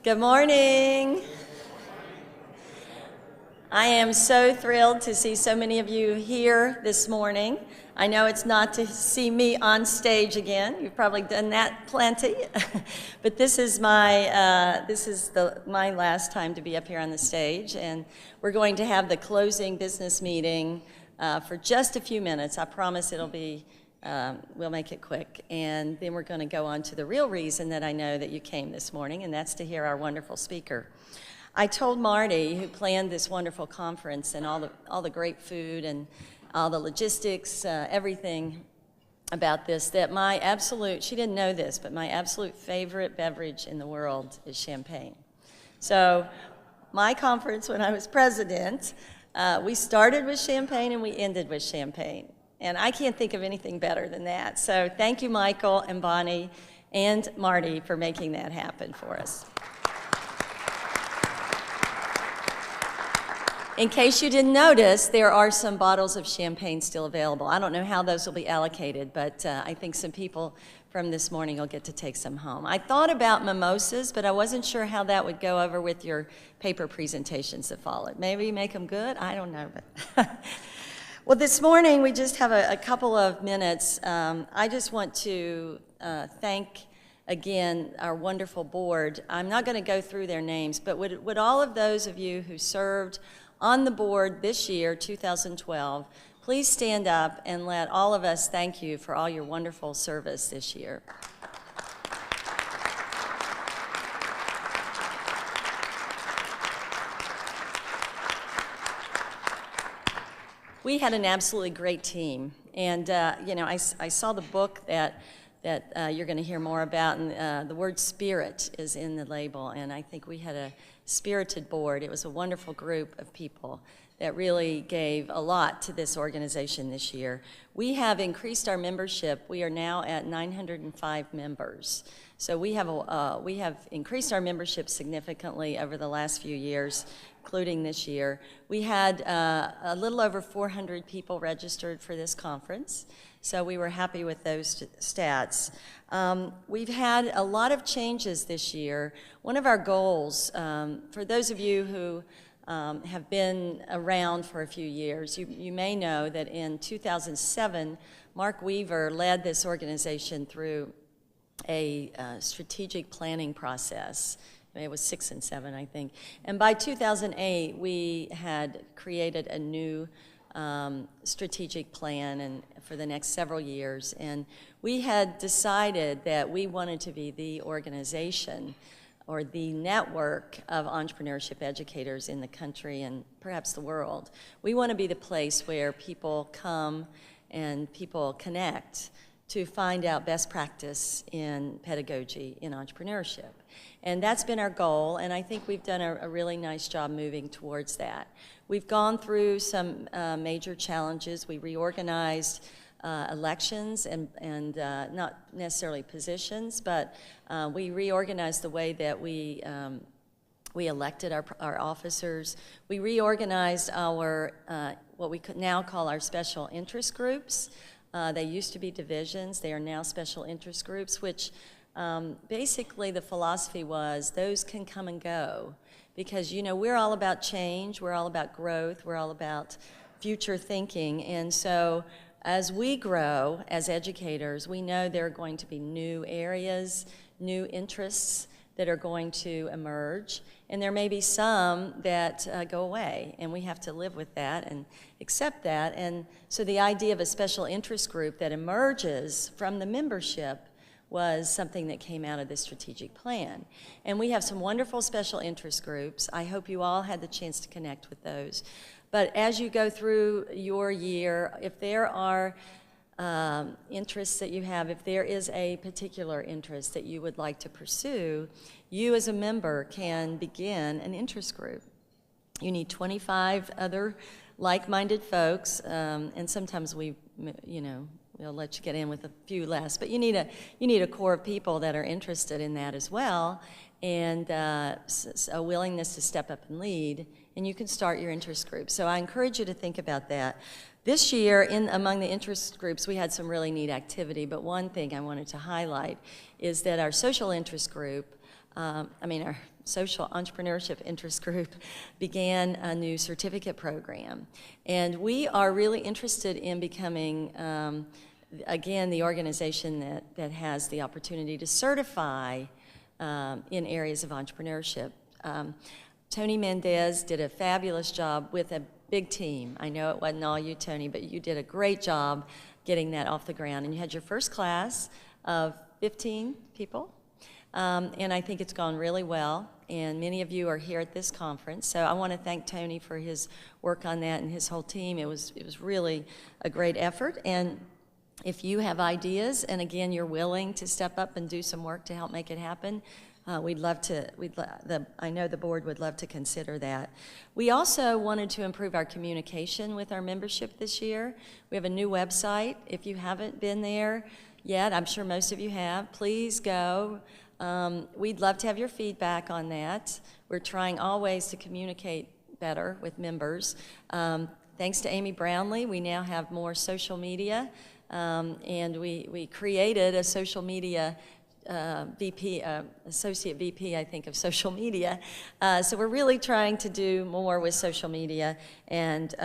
Good morning. I am so thrilled to see so many of you here this morning. I know it's not to see me on stage again. You've probably done that plenty. But this is my last time to be up here on the stage, and we're going to have the closing business meeting for just a few minutes. I promise it'll be we'll make it quick, and then we're going to go on to the real reason that I know that you came this morning, and that's to hear our wonderful speaker. I told Marty, who planned this wonderful conference and all the great food and all the logistics, everything about this, that she didn't know this, but my absolute favorite beverage in the world is champagne. So my conference when I was president, we started with champagne and we ended with champagne. And I can't think of anything better than that. So thank you, Michael and Bonnie and Marty, for making that happen for us. In case you didn't notice, there are some bottles of champagne still available. I don't know how those will be allocated, but I think some people from this morning will get to take some home. I thought about mimosas, but I wasn't sure how that would go over with your paper presentations that followed. Maybe make them good? I don't know. But well, this morning we just have a couple of minutes. I just want to thank again our wonderful board. I'm not going to go through their names, but would all of those of you who served on the board this year, 2012, please stand up and let all of us thank you for all your wonderful service this year. We had an absolutely great team, and I saw the book that you're going to hear more about, and the word spirit is in the label, and I think we had a spirited board. It was a wonderful group of people that really gave a lot to this organization this year. We have increased our membership. We are now at 905 members. So we have increased our membership significantly over the last few years, including this year. We had a little over 400 people registered for this conference, so we were happy with those stats. We've had a lot of changes this year. One of our goals, for those of you who have been around for a few years, you may know that in 2007, Mark Weaver led this organization through a strategic planning process. It was 6 and 7, I think. And by 2008, we had created a new strategic plan and for the next several years. And we had decided that we wanted to be the organization or the network of entrepreneurship educators in the country and perhaps the world. We want to be the place where people come and people connect to find out best practice in pedagogy in entrepreneurship. And that's been our goal, and I think we've done a really nice job moving towards that. We've gone through some major challenges. We reorganized elections and not necessarily positions, but we reorganized the way that we elected our officers. We reorganized our what we could now call our special interest groups. They used to be divisions. They are now special interest groups, which basically the philosophy was those can come and go because, we're all about change, we're all about growth, we're all about future thinking. And so as we grow as educators, we know there are going to be new areas, new interests that are going to emerge. And there may be some that go away, and we have to live with that and accept that. And so the idea of a special interest group that emerges from the membership was something that came out of this strategic plan. And we have some wonderful special interest groups. I hope you all had the chance to connect with those. But as you go through your year, if there are interests that you have, if there is a particular interest that you would like to pursue, you as a member can begin an interest group. You need 25 other like-minded folks, and sometimes we'll let you get in with a few less, but you need a core of people that are interested in that as well, and a willingness to step up and lead, and you can start your interest group. So I encourage you to think about that. This year, among the interest groups, we had some really neat activity, but one thing I wanted to highlight is that our social interest group our social entrepreneurship interest group began a new certificate program. And we are really interested in becoming, again, the organization that has the opportunity to certify in areas of entrepreneurship. Tony Mendez did a fabulous job with a big team. I know it wasn't all you, Tony, but you did a great job getting that off the ground. And you had your first class of 15 people, and I think it's gone really well. And many of you are here at this conference, so I want to thank Tony for his work on that and his whole team. It was really a great effort. And if you have ideas, and again, you're willing to step up and do some work to help make it happen, we'd love to. I know the board would love to consider that. We also wanted to improve our communication with our membership this year. We have a new website. If you haven't been there yet, I'm sure most of you have, please go. We'd love to have your feedback on that. We're trying always to communicate better with members. Thanks to Amy Brownlee, we now have more social media, and we created a social media VP, Associate VP, I think, of social media. So we're really trying to do more with social media. And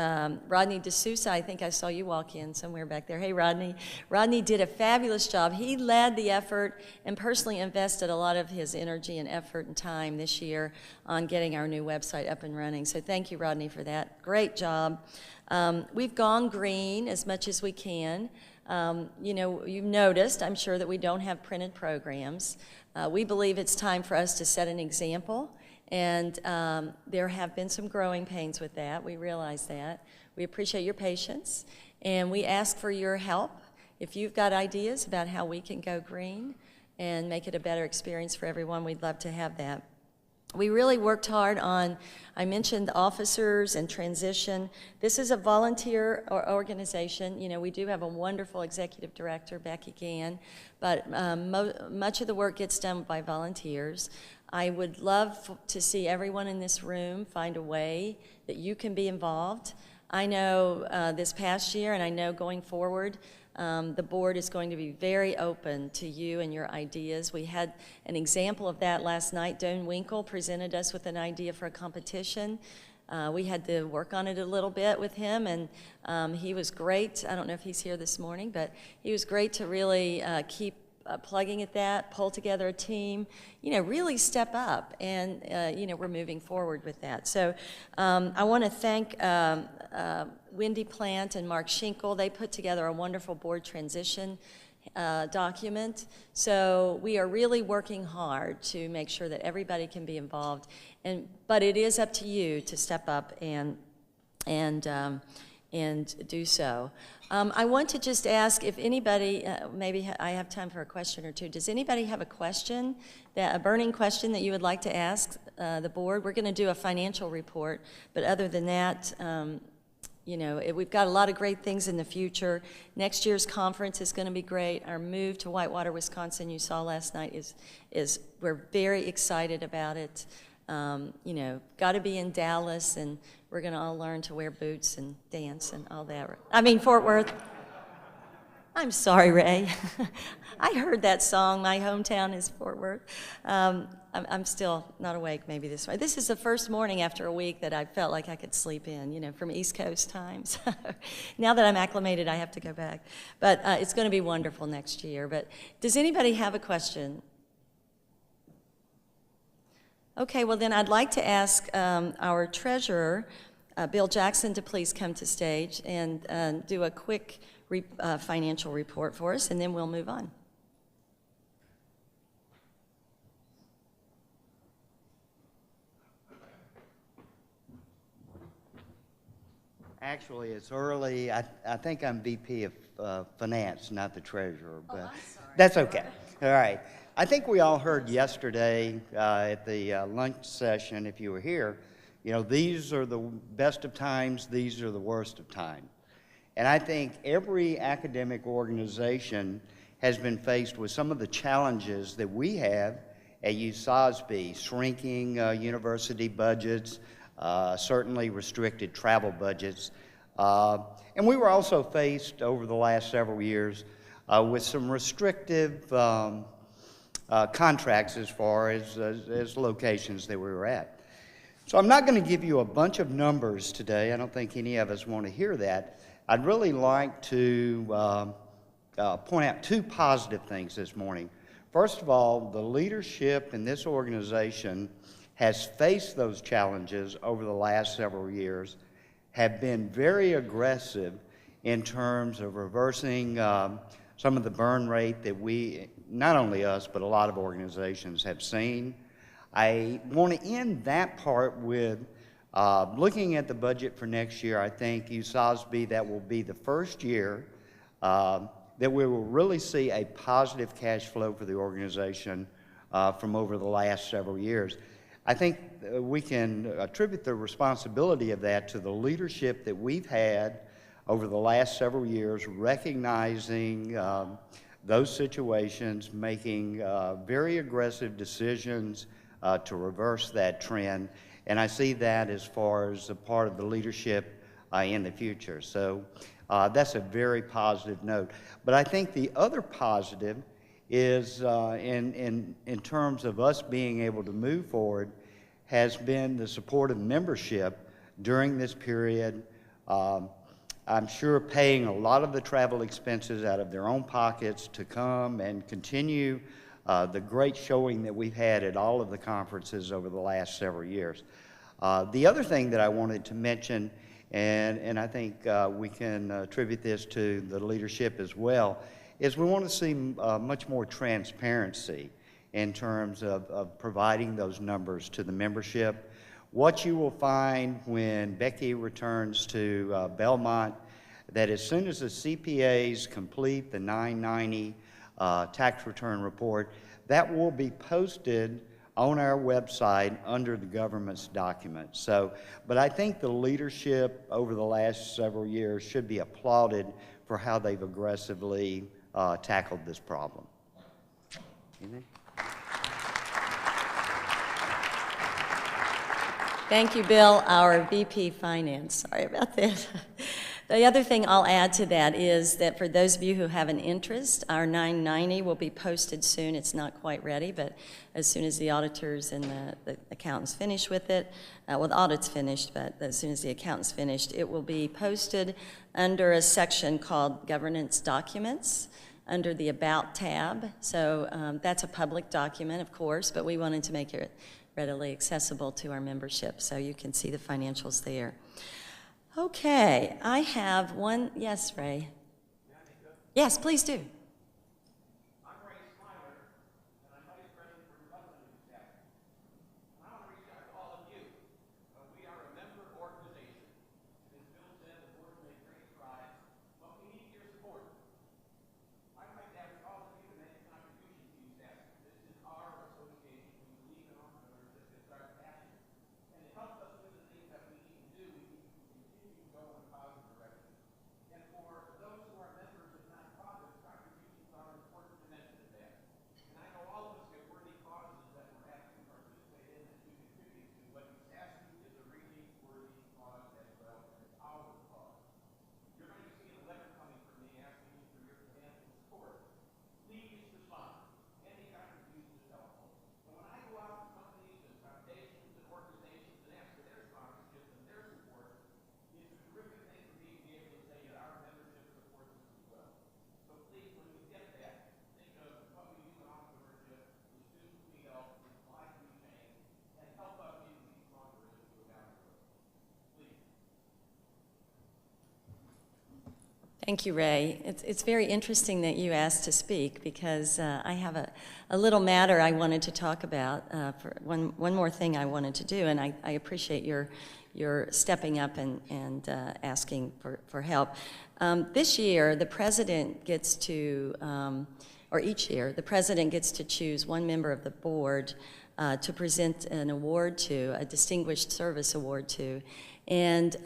Rodney D'Souza, I think I saw you walk in somewhere back there. Hey, Rodney. Rodney did a fabulous job. He led the effort and personally invested a lot of his energy and effort and time this year on getting our new website up and running. So thank you, Rodney, for that. Great job. We've gone green as much as we can. You've noticed, I'm sure, that we don't have printed programs. We believe it's time for us to set an example, and there have been some growing pains with that. We realize that. We appreciate your patience, and we ask for your help. If you've got ideas about how we can go green and make it a better experience for everyone, we'd love to have that. We really worked hard on, I mentioned officers and transition. This is a volunteer organization. We do have a wonderful executive director, Becky Gann, but much of the work gets done by volunteers. I would love to see everyone in this room find a way that you can be involved. I know this past year, and I know going forward, the board is going to be very open to you and your ideas. We had an example of that last night. Doan Winkle presented us with an idea for a competition. We had to work on it a little bit with him, and he was great. I don't know if he's here this morning, but he was great to really keep plugging at that, pull together a team, really step up, and we're moving forward with that. So I want to thank Wendy Plant and Mark Schinkel. They put together a wonderful board transition document. So we are really working hard to make sure that everybody can be involved, but it is up to you to step up and do so. I want to just ask if anybody, maybe I have time for a question or two. Does anybody have a question, a burning question that you would like to ask the board? We're going to do a financial report, but other than that, we've got a lot of great things in the future. Next year's conference is going to be great. Our move to Whitewater, Wisconsin, you saw last night, is we're very excited about it. Got to be in Dallas, and we're going to all learn to wear boots and dance and all that. I mean, Fort Worth. I'm sorry, Ray. I heard that song, My Hometown is Fort Worth. I'm still not awake maybe this way. This is the first morning after a week that I felt like I could sleep in, from East Coast time. So now that I'm acclimated, I have to go back. But it's going to be wonderful next year. But does anybody have a question? Okay, well then I'd like to ask our treasurer, Bill Jackson, to please come to stage and do a quick financial report for us, and then we'll move on. Actually, it's early. I think I'm VP of Finance, not the treasurer, but I'm sorry. That's okay. All right. I think we all heard yesterday at the lunch session, if you were here, these are the best of times, these are the worst of times. And I think every academic organization has been faced with some of the challenges that we have at USASBE, shrinking university budgets, certainly restricted travel budgets. And we were also faced over the last several years with some restrictive contracts as far as locations that we were at. So I'm not going to give you a bunch of numbers today. I don't think any of us want to hear that. I'd really like to point out two positive things this morning. First of all, the leadership in this organization has faced those challenges over the last several years, have been very aggressive in terms of reversing some of the burn rate that we, not only us, but a lot of organizations have seen. I want to end that part with looking at the budget for next year. I think USASBE, that will be the first year that we will really see a positive cash flow for the organization from over the last several years. I think we can attribute the responsibility of that to the leadership that we've had over the last several years, recognizing those situations, making very aggressive decisions to reverse that trend. And I see that as far as a part of the leadership in the future. So that's a very positive note. But I think the other positive is in terms of us being able to move forward has been the support of membership during this period. I'm sure paying a lot of the travel expenses out of their own pockets to come and continue the great showing that we've had at all of the conferences over the last several years. The other thing that I wanted to mention, and I think we can attribute this to the leadership as well, is we want to see much more transparency in terms of providing those numbers to the membership. What you will find when Becky returns to Belmont, that as soon as the CPAs complete the 990 tax return report, that will be posted on our website under the government's documents. So, but I think the leadership over the last several years should be applauded for how they've aggressively tackled this problem. Anything? Thank you, Bill, our VP Finance. Sorry about that. The other thing I'll add to that is that for those of you who have an interest, our 990 will be posted soon. It's not quite ready, but as soon as the auditors and the accountants finish with it, well, the audit's finished, but as soon as the accountant's finished, it will be posted under a section called Governance Documents under the About tab. So that's a public document, of course, but we wanted to make it readily accessible to our membership, so you can see the financials there. Okay, I have one. Yes, Ray. Yes, please do. I'm Ray Smiler, and I'm Vice President for Development of USASBE. I want to reach out to all of you. We are a member organization. As Bill said, the board made great strides, but we need your support. I'd like to ask all of you to make a contribution to USASBE. This is our association. We believe in entrepreneurship. It's our passion. And to help us do the things that we need to do, we need to continue to go in a positive direction. And for those who are members of nonprofits, contributions are important dimension of that. And I know all of us have worthy causes that we're asking to participate in and to contribute to, but USASBE is a really worthy cause as well, and it's our cause. You're going to see a letter coming from me asking you for your financial support. Please respond. Any contribution is helpful. And when I go out to companies and foundations and organizations and ask for their sponsorship and their support, it's a terrific thing for me to be able to say that our membership supports us as well. So please, when you get that, think of what we do in entrepreneurship, the students we help, the lives we change, and help us even be stronger as we go down the road. Please. Thank you, Ray. It's very interesting that you asked to speak because I have a little matter I wanted to talk about, for one more thing I wanted to do, and I appreciate your stepping up and asking for help. This year, the president gets to, or each year, the president gets to choose one member of the board to present an award to, a Distinguished Service Award to. And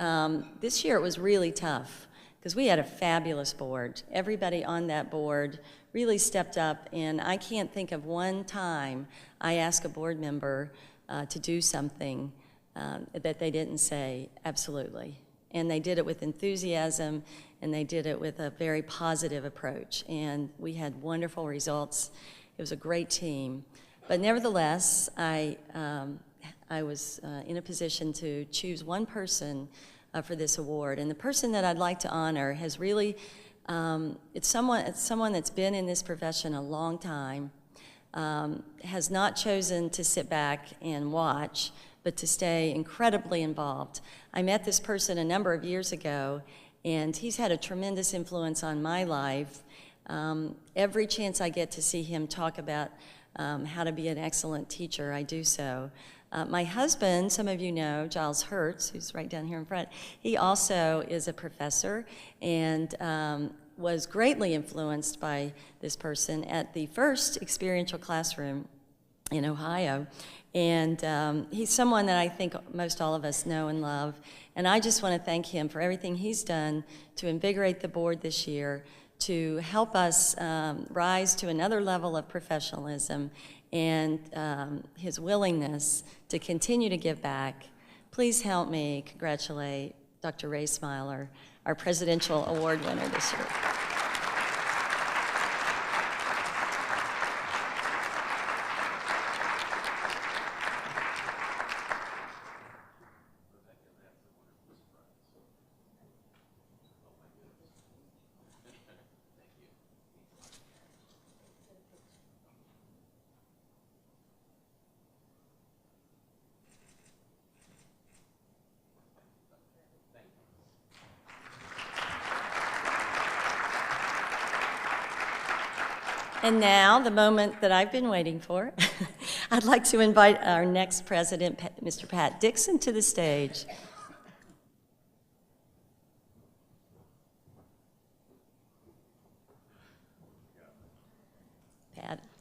this year it was really tough because we had a fabulous board. Everybody on that board really stepped up, and I can't think of one time I asked a board member to do something that they didn't say absolutely. And they did it with enthusiasm, and they did it with a very positive approach. And we had wonderful results. It was a great team. But nevertheless, I was in a position to choose one person for this award. And the person that I'd like to honor has really, it's someone that's been in this profession a long time, has not chosen to sit back and watch, but to stay incredibly involved. I met this person a number of years ago, and he's had a tremendous influence on my life. Every chance I get to see him talk about how to be an excellent teacher, I do so. My husband, some of you know, Giles Hertz, who's right down here in front, he also is a professor and was greatly influenced by this person at the first experiential classroom in Ohio. And he's someone that I think most all of us know and love. And I just want to thank him for everything he's done to invigorate the board this year, to help us rise to another level of professionalism, and his willingness to continue to give back. Please help me congratulate Dr. Ray Smiler, our Presidential Award winner this year. And now, the moment that I've been waiting for, I'd like to invite our next president, Mr. Pat Dixon, to the stage.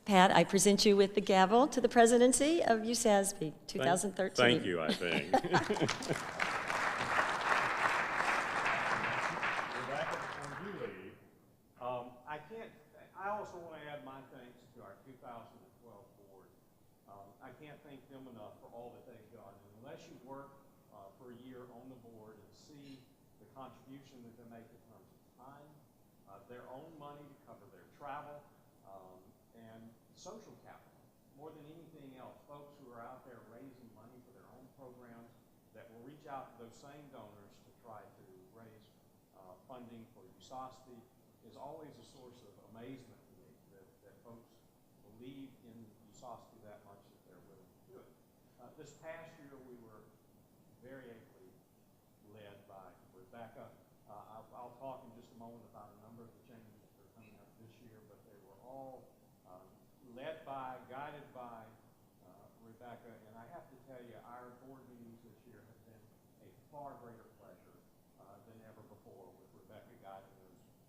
Pat, I present you with the gavel to the presidency of USASBE 2013. Thank you, I think. I also want to add my thanks to our 2012 board. I can't thank them enough for all that they've done. And unless you work for a year on the board and see the contribution that they make in terms of time, their own money to cover their travel, and social capital, more than anything else, folks who are out there raising money for their own programs that will reach out to those same donors to try to raise funding for USASBE is always a source of amazement to me that folks believe in USASBE that much that they're willing to do it. This past year we were very ably led by Rebecca. I'll talk in just a moment about a number of the changes that are coming up this year, but they were all led by, guided by Rebecca, and I have to tell you, our board meetings this year have been a far greater pleasure than ever before with Rebecca guiding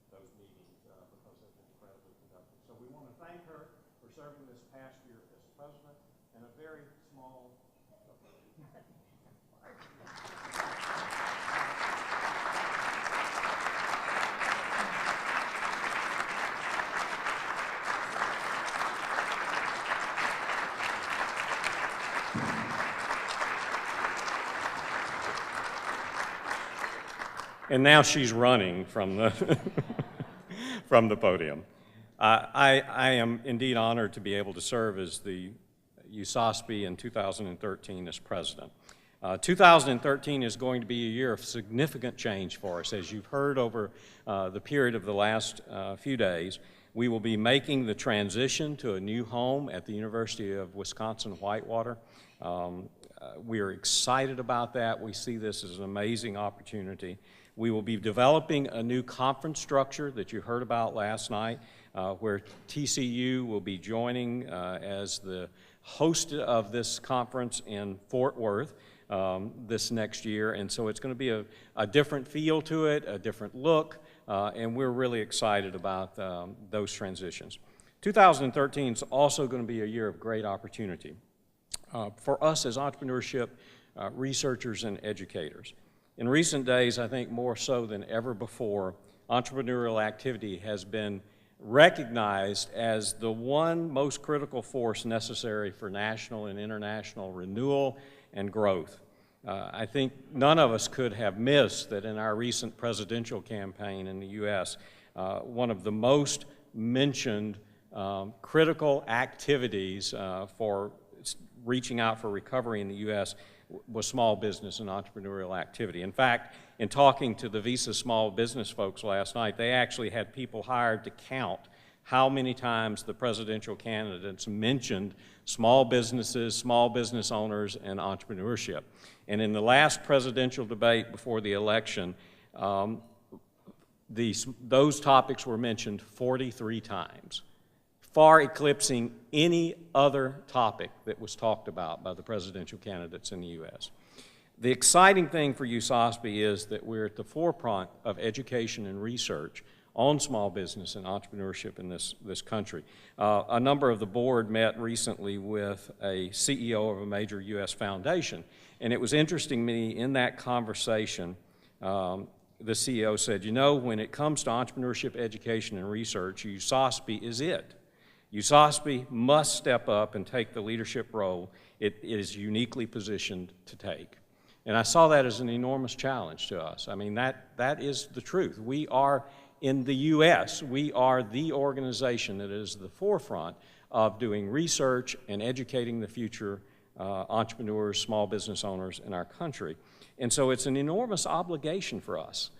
those meetings because they've been incredibly productive. So we want to thank her for serving this past year as president, and a very small and now she's running from the from the podium. I am indeed honored to be able to serve as the USASBE in 2013 as president. 2013 is going to be a year of significant change for us. As you've heard over the period of the last few days, we will be making the transition to a new home at the University of Wisconsin-Whitewater. We are excited about that. We see this as an amazing opportunity. We will be developing a new conference structure that you heard about last night, where TCU will be joining as the host of this conference in Fort Worth this next year. And so it's going to be a different feel to it, a different look, and we're really excited about those transitions. 2013 is also going to be a year of great opportunity for us as entrepreneurship researchers and educators. In recent days, I think more so than ever before, entrepreneurial activity has been recognized as the one most critical force necessary for national and international renewal and growth. I think none of us could have missed that in our recent presidential campaign in the U.S., one of the most mentioned critical activities for reaching out for recovery in the U.S. was small business and entrepreneurial activity. In fact, in talking to the Visa small business folks last night, they actually had people hired to count how many times the presidential candidates mentioned small businesses, small business owners, and entrepreneurship. And in the last presidential debate before the election, those topics were mentioned 43 times, far eclipsing any other topic that was talked about by the presidential candidates in the U.S. The exciting thing for USASBE is that we're at the forefront of education and research on small business and entrepreneurship in this country. A number of the board met recently with a CEO of a major U.S. foundation, and it was interesting to me in that conversation, the CEO said, you know, when it comes to entrepreneurship, education, and research, USASBE is it. USASBE must step up and take the leadership role it is uniquely positioned to take. And I saw that as an enormous challenge to us. I mean, that is the truth. We are, in the U.S., we are the organization that is the forefront of doing research and educating the future entrepreneurs, small business owners in our country. And so it's an enormous obligation for us.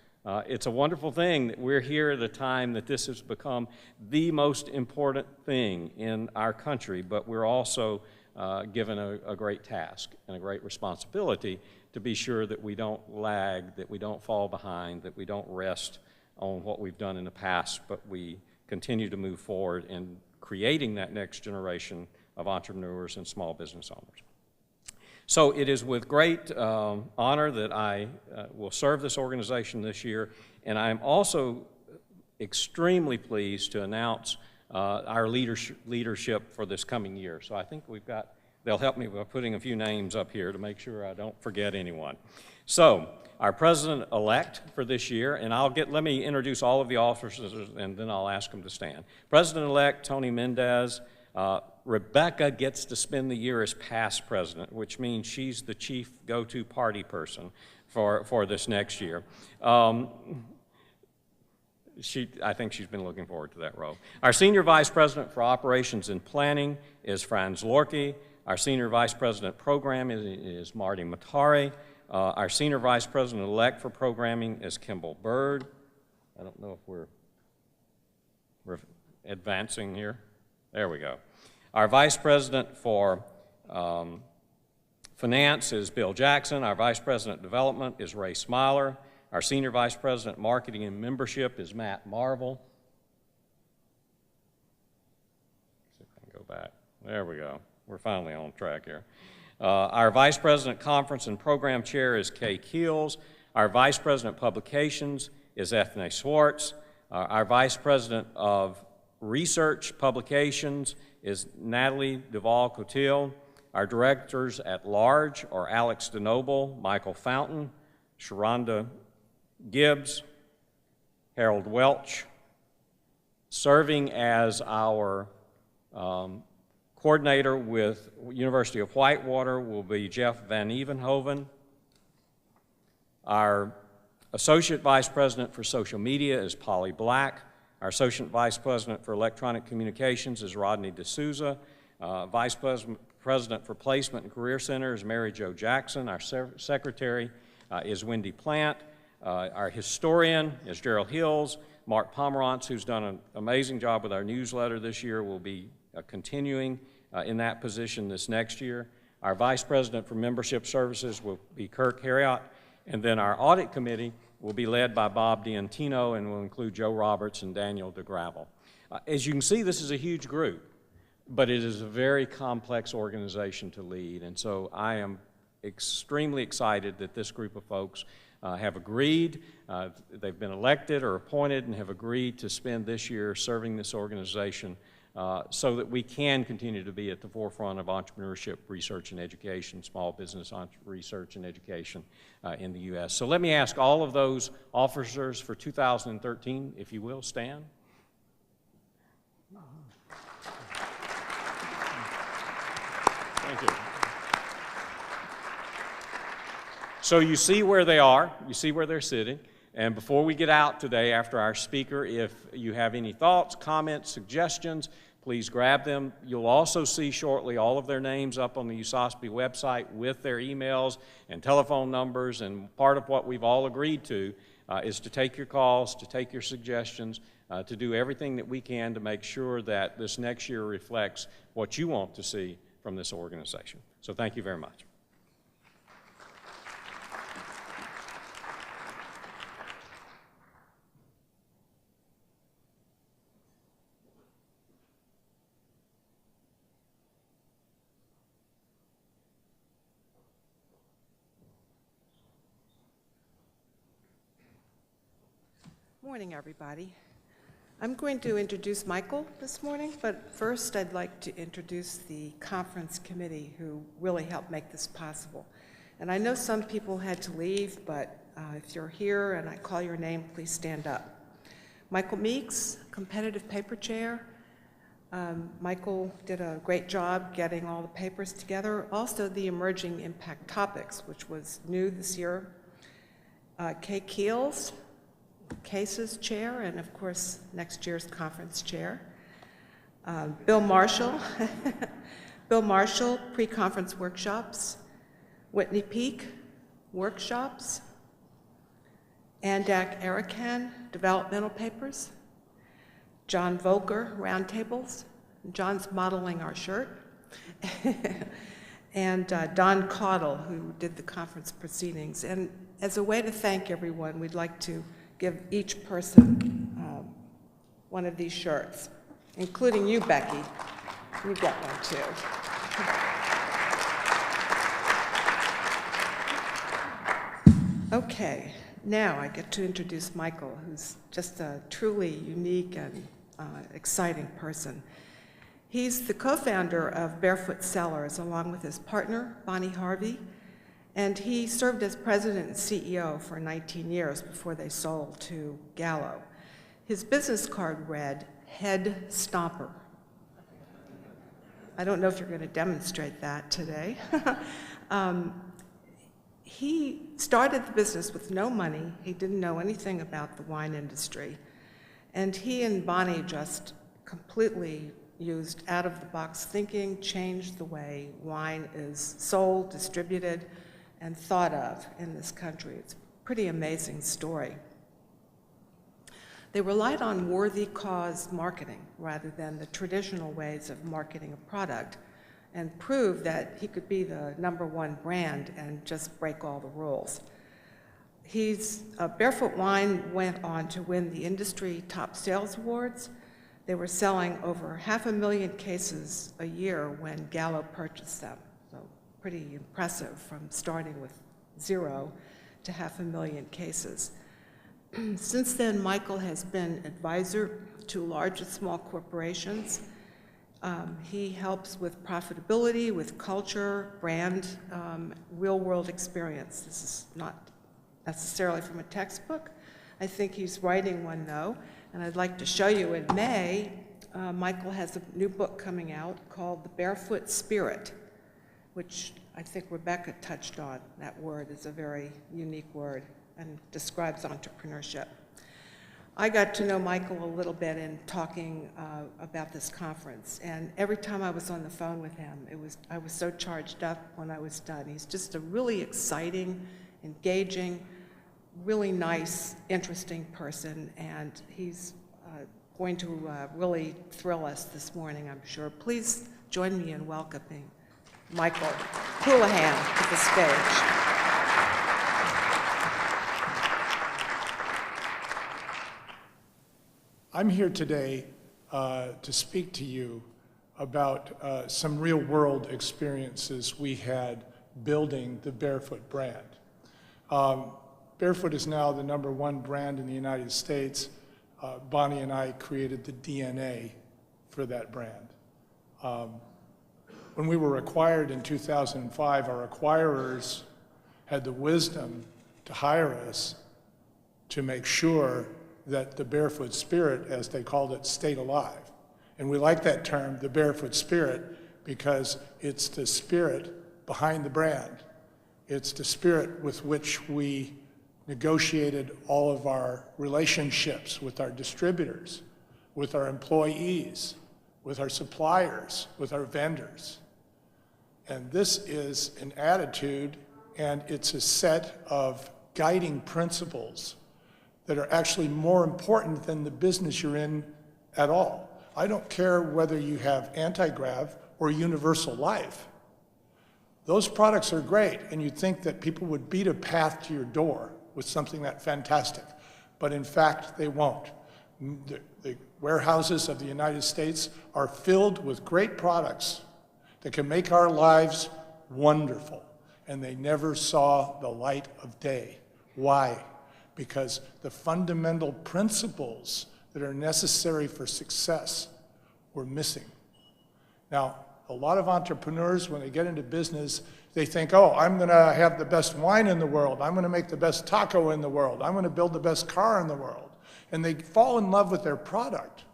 It's a wonderful thing that we're here at a time that this has become the most important thing in our country, but we're also given a great task and a great responsibility to be sure that we don't lag, that we don't fall behind, that we don't rest on what we've done in the past, but we continue to move forward in creating that next generation of entrepreneurs and small business owners. So it is with great honor that I will serve this organization this year, and I'm also extremely pleased to announce our leadership for this coming year. So I think they'll help me by putting a few names up here to make sure I don't forget anyone. So our president-elect for this year, and let me introduce all of the officers and then I'll ask them to stand. President-elect Tony Mendez. Rebecca gets to spend the year as past president, which means she's the chief go-to party person for this next year. I think she's been looking forward to that role. Our senior vice president for operations and planning is Franz Lorke. Our senior vice president program is Marty Matari. Our senior vice president-elect for programming is Kimball Bird. I don't know if we're advancing here. There we go. Our vice president for finance is Bill Jackson. Our vice president of development is Ray Smiler. Our senior vice president marketing and membership is Matt Marvel. See if I can go back. There we go. We're finally on track here. Our vice president conference and program chair is Kay Keels. Our vice president publications is Ethne Swartz. Our vice president of research publications is Natalie Duvall-Cotil. Our directors at large are Alex DeNoble, Michael Fountain, Sharonda Gibbs, Harold Welch. Serving as our coordinator with University of Whitewater will be Jeff Van Evenhoven. Our associate vice president for social media is Polly Black. Our associate vice president for electronic communications is Rodney D'Souza. Vice president for placement and career center is Mary Jo Jackson. Our secretary is Wendy Plant. Our historian is Gerald Hills. Mark Pomerantz, who's done an amazing job with our newsletter this year, will be continuing in that position this next year. Our vice president for membership services will be Kirk Harriott. And then our audit committee will be led by Bob Diantino and will include Joe Roberts and Daniel DeGravel. As you can see, this is a huge group, but it is a very complex organization to lead. And so I am extremely excited that this group of folks have agreed, they've been elected or appointed and have agreed to spend this year serving this organization so that we can continue to be at the forefront of entrepreneurship, research and education, small business research and education in the U.S. So let me ask all of those officers for 2013, if you will, stand. Thank you. So you see where they are, you see where they're sitting, and before we get out today after our speaker, if you have any thoughts, comments, suggestions, Please grab them. You'll also see shortly all of their names up on the USASBE website with their emails and telephone numbers, and part of what we've all agreed to is to take your calls, to take your suggestions, to do everything that we can to make sure that this next year reflects what you want to see from this organization. So thank you very much. Morning, everybody. I'm going to introduce Michael this morning, but first I'd like to introduce the conference committee who really helped make this possible. And I know some people had to leave, but if you're here and I call your name, please stand up. Michael Meeks, competitive paper chair. Michael did a great job getting all the papers together. Also the emerging impact topics, which was new this year. Kay Keels, Cases chair, and of course next year's conference chair. Bill Marshall, Bill Marshall, pre-conference workshops. Whitney Peak, workshops. Andak Arakan, developmental papers. John Volker, roundtables. John's modeling our shirt. And Don Caudle, who did the conference proceedings. And as a way to thank everyone, we'd like to give each person one of these shirts, including you, Becky. You get one too. Okay, now I get to introduce Michael, who's just a truly unique and exciting person. He's the co-founder of Barefoot Sellers, along with his partner, Bonnie Harvey, and he served as president and CEO for 19 years before they sold to Gallo. His business card read, Head Stomper. I don't know if you're going to demonstrate that today. He started the business with no money. He didn't know anything about the wine industry. And he and Bonnie just completely used out-of-the-box thinking, changed the way wine is sold, distributed, and thought of in this country. It's a pretty amazing story. They relied on worthy cause marketing rather than the traditional ways of marketing a product, and proved that he could be the #1 brand and just break all the rules. Barefoot Wine went on to win the industry top sales awards. They were selling over 500,000 cases a year when Gallo purchased them. Pretty impressive, from starting with 0 to 500,000 cases. Since then, Michael has been advisor to large and small corporations. He helps with profitability, with culture, brand, real-world experience. This is not necessarily from a textbook. I think he's writing one, though, and I'd like to show you in May, Michael has a new book coming out called The Barefoot Spirit, which I think Rebecca touched on. That word is a very unique word and describes entrepreneurship. I got to know Michael a little bit in talking about this conference, and every time I was on the phone with him, I was so charged up when I was done. He's just a really exciting, engaging, really nice, interesting person, and he's going to really thrill us this morning, I'm sure. Please join me in welcoming Michael Houlihan to the stage. I'm here today to speak to you about some real-world experiences we had building the Barefoot brand. Barefoot is now the #1 brand in the United States. Bonnie and I created the DNA for that brand. When we were acquired in 2005, our acquirers had the wisdom to hire us to make sure that the Barefoot Spirit, as they called it, stayed alive. And we like that term, the Barefoot Spirit, because it's the spirit behind the brand. It's the spirit with which we negotiated all of our relationships with our distributors, with our employees, with our suppliers, with our vendors. And this is an attitude, and it's a set of guiding principles that are actually more important than the business you're in at all. I don't care whether you have anti-grav or universal life. Those products are great, and you'd think that people would beat a path to your door with something that fantastic, but in fact, they won't. The warehouses of the United States are filled with great products that can make our lives wonderful, and they never saw the light of day. Why? Because the fundamental principles that are necessary for success were missing. Now, a lot of entrepreneurs, when they get into business, they think, oh, I'm going to have the best wine in the world. I'm going to make the best taco in the world. I'm going to build the best car in the world. And they fall in love with their product.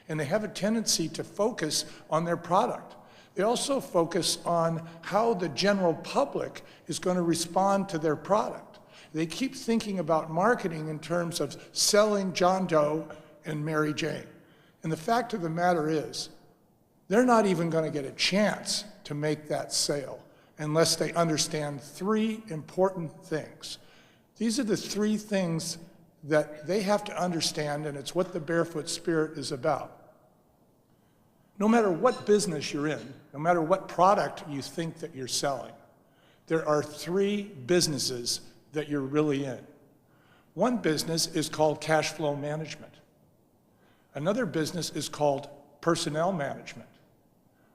And they have a tendency to focus on their product. They also focus on how the general public is going to respond to their product. They keep thinking about marketing in terms of selling John Doe and Mary Jane. And the fact of the matter is, they're not even going to get a chance to make that sale unless they understand three important things. These are the three things that they have to understand, and it's what the Barefoot Spirit is about. No matter what business you're in, no matter what product you think that you're selling, there are three businesses that you're really in. One business is called cash flow management. Another business is called personnel management.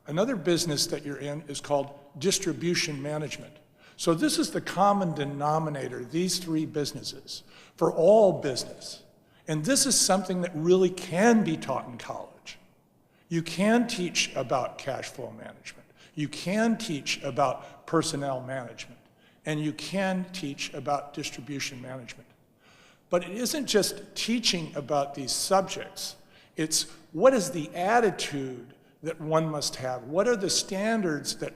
Another business that you're in is called distribution management. So this is the common denominator, these three businesses, for all business. And this is something that really can be taught in college. You can teach about cash flow management. You can teach about personnel management. And you can teach about distribution management. But it isn't just teaching about these subjects. It's what is the attitude that one must have? What are the standards that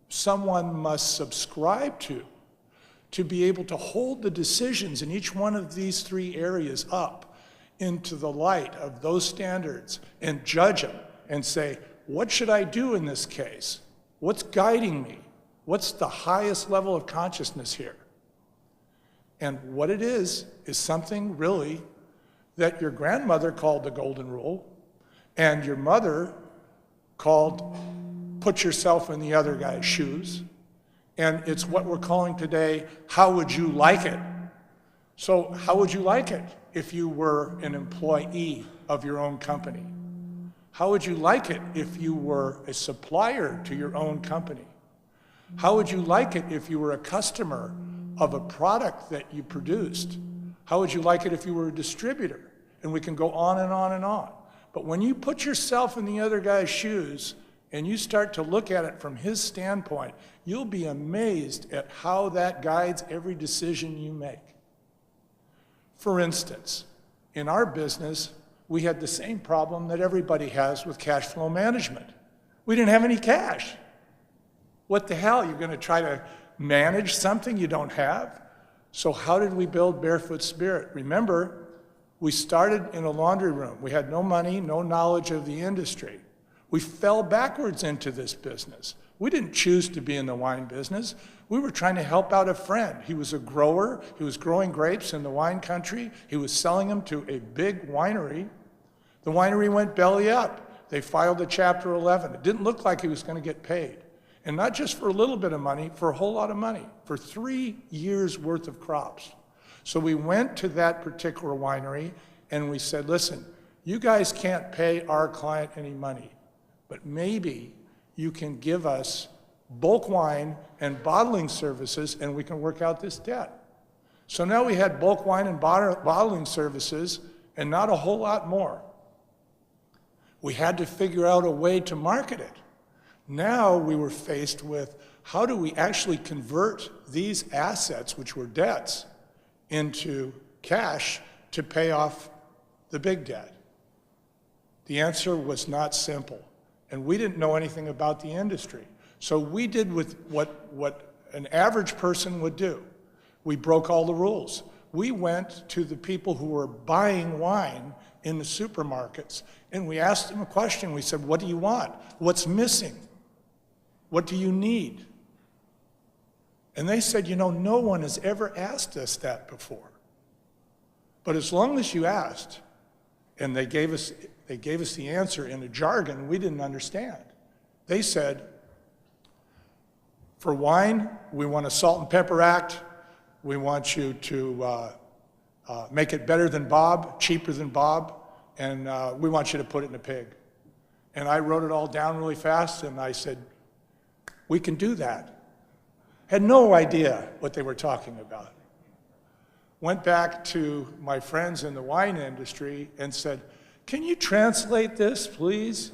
someone must subscribe to be able to hold the decisions in each one of these three areas up into the light of those standards and judge them and say, what should I do in this case? What's guiding me? What's the highest level of consciousness here? And what it is something really that your grandmother called the golden rule and your mother called put yourself in the other guy's shoes. And it's what we're calling today, how would you like it? So how would you like it if you were an employee of your own company? How would you like it if you were a supplier to your own company? How would you like it if you were a customer of a product that you produced? How would you like it if you were a distributor? And we can go on and on and on. But when you put yourself in the other guy's shoes and you start to look at it from his standpoint, you'll be amazed at how that guides every decision you make. For instance, in our business, we had the same problem that everybody has with cash flow management. We didn't have any cash. What the hell? You're going to try to manage something you don't have? So how did we build Barefoot Spirit? Remember, we started in a laundry room. We had no money, no knowledge of the industry. We fell backwards into this business. We didn't choose to be in the wine business. We were trying to help out a friend. He was a grower. He was growing grapes in the wine country. He was selling them to a big winery. The winery went belly up. They filed a Chapter 11. It didn't look like he was going to get paid. And not just for a little bit of money, for a whole lot of money, for 3 years' worth of crops. So we went to that particular winery and we said, listen, you guys can't pay our client any money, but maybe you can give us bulk wine and bottling services and we can work out this debt. So now we had bulk wine and bottling services and not a whole lot more. We had to figure out a way to market it. Now we were faced with how do we actually convert these assets, which were debts, into cash to pay off the big debt? The answer was not simple, and we didn't know anything about the industry. So we did with what an average person would do. We broke all the rules. We went to the people who were buying wine in the supermarkets. And we asked them a question. We said, what do you want? What's missing? What do you need? And they said, you know, no one has ever asked us that before. But as long as you asked, and they gave us the answer in a jargon we didn't understand. They said, for wine, we want a salt and pepper act. We want you to make it better than Bob, cheaper than Bob, and we want you to put it in a pig. And I wrote it all down really fast, and I said, we can do that. Had no idea what they were talking about. Went back to my friends in the wine industry and said, can you translate this, please?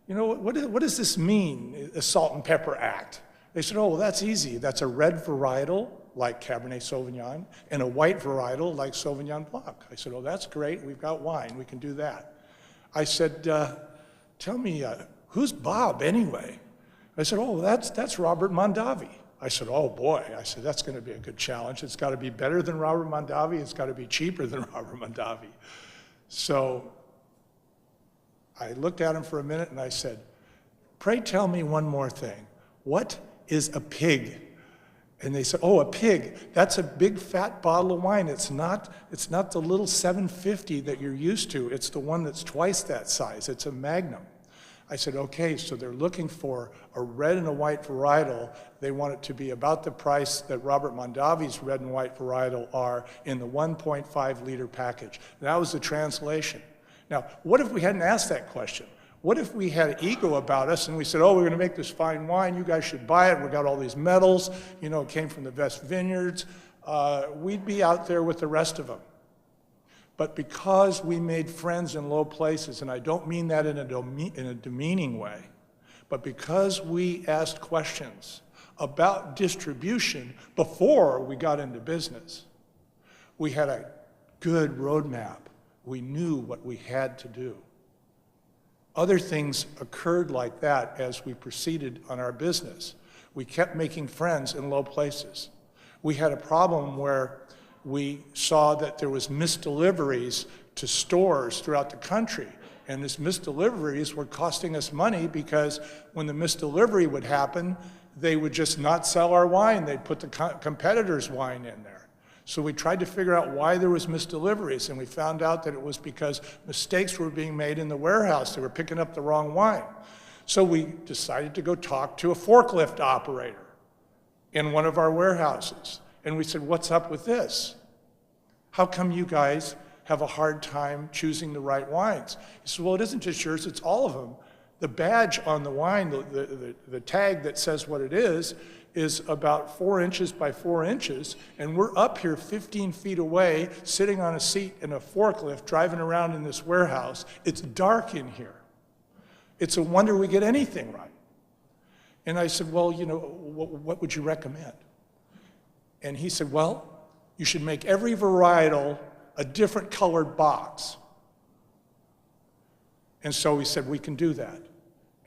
You know, what does this mean, a salt and pepper act? They said, oh, well, that's easy. That's a red varietal, like Cabernet Sauvignon, and a white varietal, like Sauvignon Blanc. I said, oh, that's great. We've got wine. We can do that. I said, tell me, who's Bob anyway? I said, oh, that's Robert Mondavi. I said, oh, boy. I said, that's going to be a good challenge. It's got to be better than Robert Mondavi. It's got to be cheaper than Robert Mondavi. So I looked at him for a minute and I said, pray tell me one more thing. What is a pig? And they said, oh, a pig, that's a big fat bottle of wine. It's not the little 750 that you're used to. It's the one that's twice that size. It's a Magnum. I said, okay, so they're looking for a red and a white varietal. They want it to be about the price that Robert Mondavi's red and white varietal are in the 1.5 liter package. That was the translation. Now, what if we hadn't asked that question? What if we had ego about us and we said, oh, we're going to make this fine wine, you guys should buy it, we got all these medals, you know, it came from the best vineyards. We'd be out there with the rest of them. But because we made friends in low places, and I don't mean that in a demeaning way, but because we asked questions about distribution before we got into business, we had a good roadmap. We knew what we had to do. Other things occurred like that as we proceeded on our business. We kept making friends in low places. We had a problem where we saw that there was misdeliveries to stores throughout the country. And these misdeliveries were costing us money because when the misdelivery would happen, they would just not sell our wine. They'd put the competitor's wine in there. So we tried to figure out why there was misdeliveries, and we found out that it was because mistakes were being made in the warehouse. They were picking up the wrong wine. So we decided to go talk to a forklift operator in one of our warehouses. And we said, what's up with this? How come you guys have a hard time choosing the right wines? He said, well, it isn't just yours, it's all of them. The badge on the wine, the tag that says what it is about 4 inches by 4 inches, and we're up here 15 feet away, sitting on a seat in a forklift, driving around in this warehouse. It's dark in here. It's a wonder we get anything right. And I said, well, you know, what would you recommend? And he said, well, you should make every varietal a different colored box. And so he said, we can do that.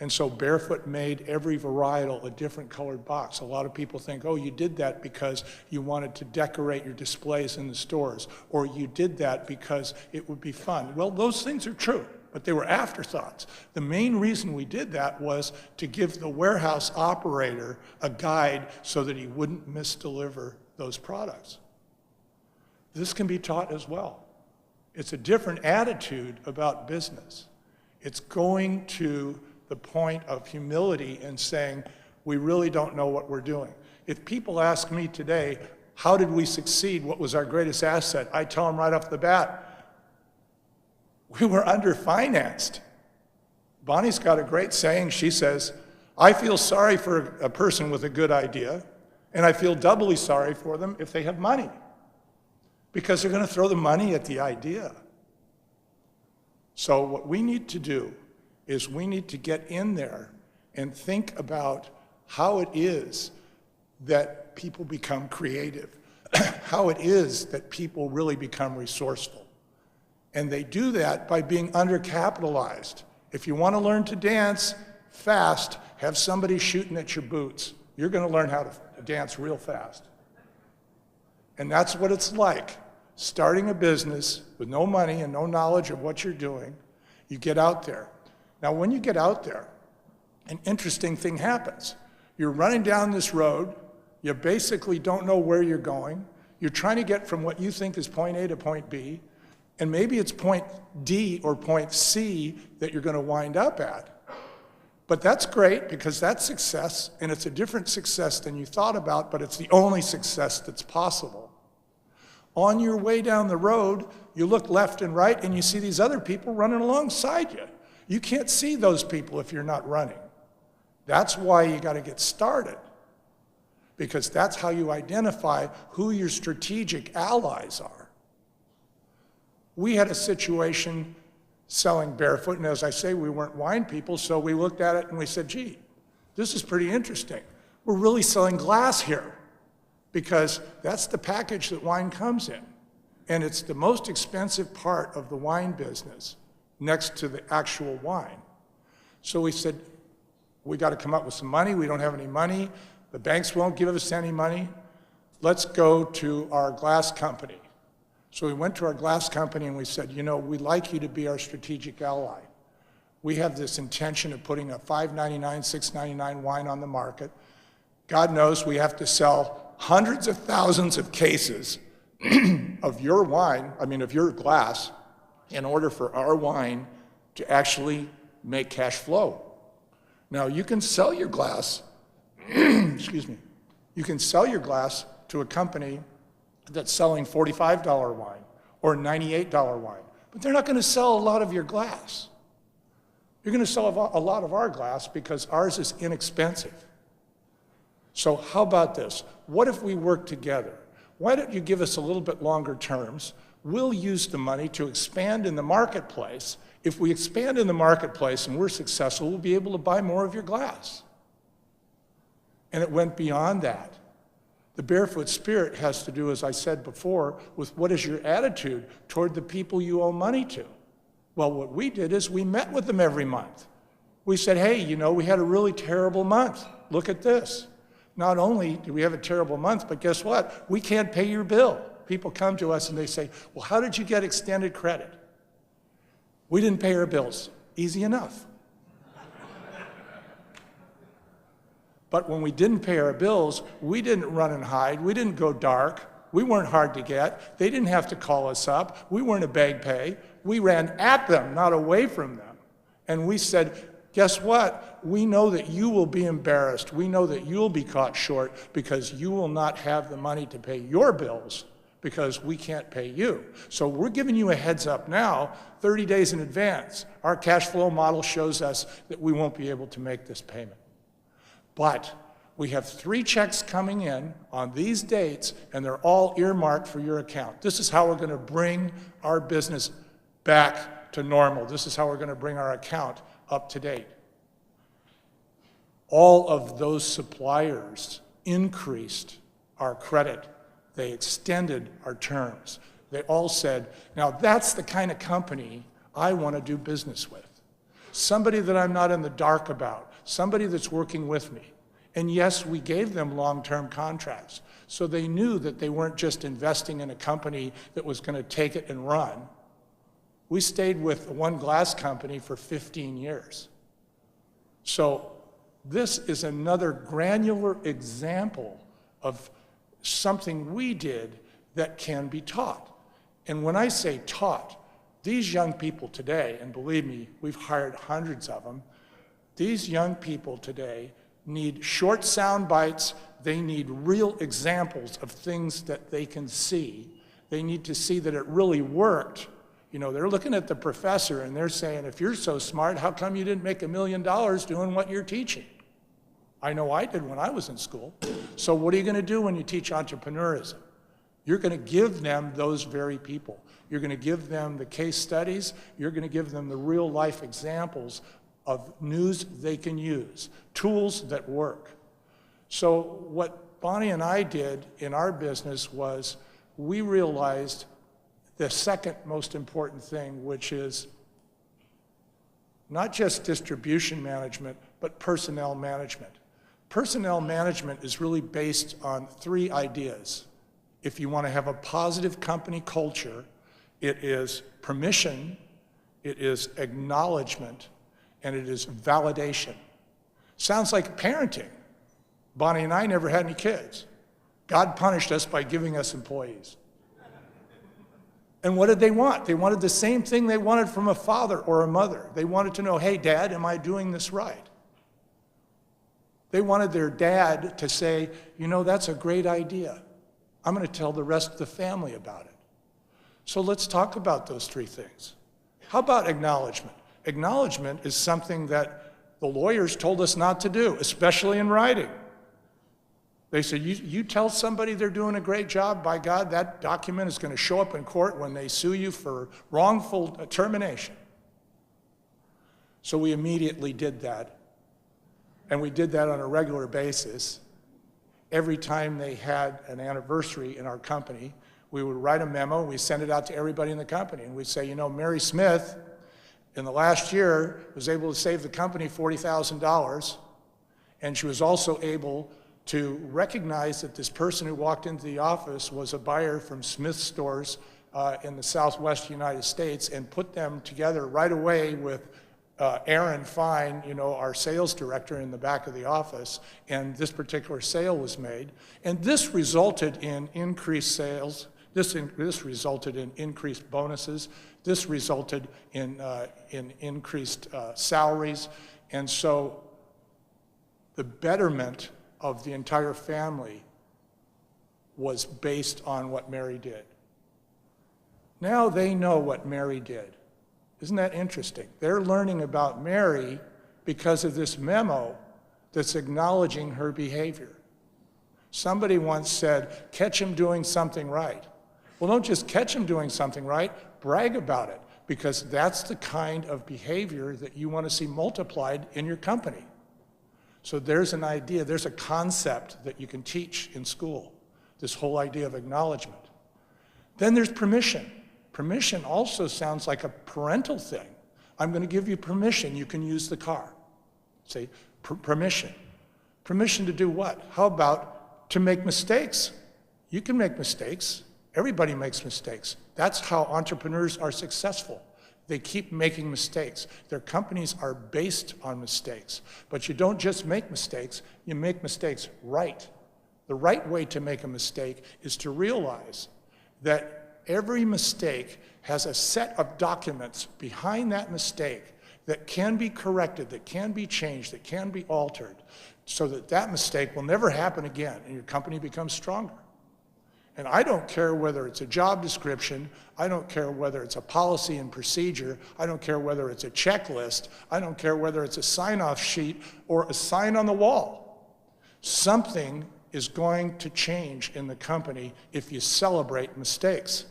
And so Barefoot made every varietal a different colored box. A lot of people think, oh, you did that because you wanted to decorate your displays in the stores, or you did that because it would be fun. Well, those things are true, but they were afterthoughts. The main reason we did that was to give the warehouse operator a guide so that he wouldn't misdeliver those products. This can be taught as well. It's a different attitude about business. It's going to the point of humility and saying, we really don't know what we're doing. If people ask me today, how did we succeed? What was our greatest asset? I tell them right off the bat, we were underfinanced. Bonnie's got a great saying. She says, I feel sorry for a person with a good idea, and I feel doubly sorry for them if they have money, because they're going to throw the money at the idea. So what we need to do is we need to get in there and think about how it is that people become creative, how it is that people really become resourceful. And they do that by being undercapitalized. If you want to learn to dance fast, have somebody shooting at your boots. You're going to learn how to dance real fast. And that's what it's like starting a business with no money and no knowledge of what you're doing, you get out there. Now, when you get out there, an interesting thing happens. You're running down this road, you basically don't know where you're going, you're trying to get from what you think is point A to point B, and maybe it's point D or point C that you're going to wind up at. But that's great because that's success, and it's a different success than you thought about, but it's the only success that's possible. On your way down the road, you look left and right and you see these other people running alongside you. You can't see those people if you're not running. That's why you got to get started, because that's how you identify who your strategic allies are. We had a situation selling barefoot, and as I say, we weren't wine people, so we looked at it and we said, gee, this is pretty interesting. We're really selling glass here, because that's the package that wine comes in. And it's the most expensive part of the wine business, next to the actual wine. So we said, we got to come up with some money. We don't have any money. The banks won't give us any money. Let's go to our glass company. So we went to our glass company and we said, you know, we'd like you to be our strategic ally. We have this intention of putting a $5.99, $6.99 wine on the market. God knows we have to sell hundreds of thousands of cases of your wine, of your glass, in order for our wine to actually make cash flow. Now, you can sell your glass, excuse me, you can sell your glass to a company that's selling $45 wine or $98 wine, but they're not going to sell a lot of your glass. You're going to sell a lot of our glass because ours is inexpensive. So how about this? What if we work together? Why don't you give us a little bit longer terms? We'll use the money to expand in the marketplace. If we expand in the marketplace and we're successful, we'll be able to buy more of your glass. And it went beyond that. The barefoot spirit has to do, as I said before, with what is your attitude toward the people you owe money to. Well, what we did is we met with them every month. We said, hey, you know, we had a really terrible month. Look at this. Not only do we have a terrible month, but guess what? We can't pay your bill. People come to us and they say, well, how did you get extended credit? We didn't pay our bills. Easy enough. But when we didn't pay our bills, we didn't run and hide. We didn't go dark. We weren't hard to get. They didn't have to call us up. We weren't a bag pay. We ran at them, not away from them. And we said, guess what? We know that you will be embarrassed. We know that you'll be caught short because you will not have the money to pay your bills because we can't pay you. So we're giving you a heads up now, 30 days in advance. Our cash flow model shows us that we won't be able to make this payment. But we have 3 checks coming in on these dates, and they're all earmarked for your account. This is how we're going to bring our business back to normal. This is how we're going to bring our account up to date. All of those suppliers increased our credit. They extended our terms. They all said, now that's the kind of company I want to do business with. Somebody that I'm not in the dark about, somebody that's working with me. And yes, we gave them long-term contracts, so they knew that they weren't just investing in a company that was going to take it and run. We stayed with one glass company for 15 years. So this is another granular example of something we did that can be taught. And when I say taught, these young people today, and believe me, we've hired hundreds of them, these young people today need short sound bites. They need real examples of things that they can see. They need to see that it really worked. You know, they're looking at the professor and they're saying, if you're so smart, how come you didn't make $1 million doing what you're teaching? I know I did when I was in school. So what are you going to do when you teach entrepreneurism? You're going to give them those very people. You're going to give them the case studies. You're going to give them the real life examples of news they can use, tools that work. So what Bonnie and I did in our business was we realized the second most important thing, which is not just distribution management, but personnel management. Personnel management is really based on 3 ideas. if you want to have a positive company culture, it is permission, it is acknowledgement, and it is validation. Sounds like parenting. Bonnie and I never had any kids. God punished us by giving us employees. And what did they want? They wanted the same thing they wanted from a father or a mother. They wanted to know, hey, Dad, am I doing this right? They wanted their dad to say, you know, that's a great idea. I'm going to tell the rest of the family about it. So let's talk about those three things. How about acknowledgement? Acknowledgement is something that the lawyers told us not to do, especially in writing. They said, you tell somebody they're doing a great job, by God, that document is going to show up in court when they sue you for wrongful termination. So we immediately did that. And we did that on a regular basis. Every time they had an anniversary in our company, we would write a memo, we send it out to everybody in the company, and we'd say, you know, Mary Smith, in the last year, was able to save the company $40,000, and she was also able to recognize that this person who walked into the office was a buyer from Smith stores in the Southwest United States, and put them together right away with Aaron Fine, you know, our sales director, in the back of the office, and this particular sale was made. And this resulted in increased sales. This resulted in increased bonuses. This resulted in increased salaries. And so the betterment of the entire family was based on what Mary did. Now they know what Mary did. Isn't that interesting? They're learning about Mary because of this memo that's acknowledging her behavior. Somebody once said, catch him doing something right. Well, don't just catch him doing something right, brag about it, because that's the kind of behavior that you want to see multiplied in your company. So there's an idea, there's a concept that you can teach in school, this whole idea of acknowledgement. Then there's permission. Permission also sounds like a parental thing. I'm going to give you permission, you can use the car. Say, permission. Permission to do what? How about to make mistakes? You can make mistakes. Everybody makes mistakes. That's how entrepreneurs are successful. They keep making mistakes. Their companies are based on mistakes. But you don't just make mistakes, you make mistakes right. The right way to make a mistake is to realize that every mistake has a set of documents behind that mistake that can be corrected, that can be changed, that can be altered, so that that mistake will never happen again and your company becomes stronger. And I don't care whether it's a job description, I don't care whether it's a policy and procedure, I don't care whether it's a checklist, I don't care whether it's a sign-off sheet or a sign on the wall. Something is going to change in the company if you celebrate mistakes.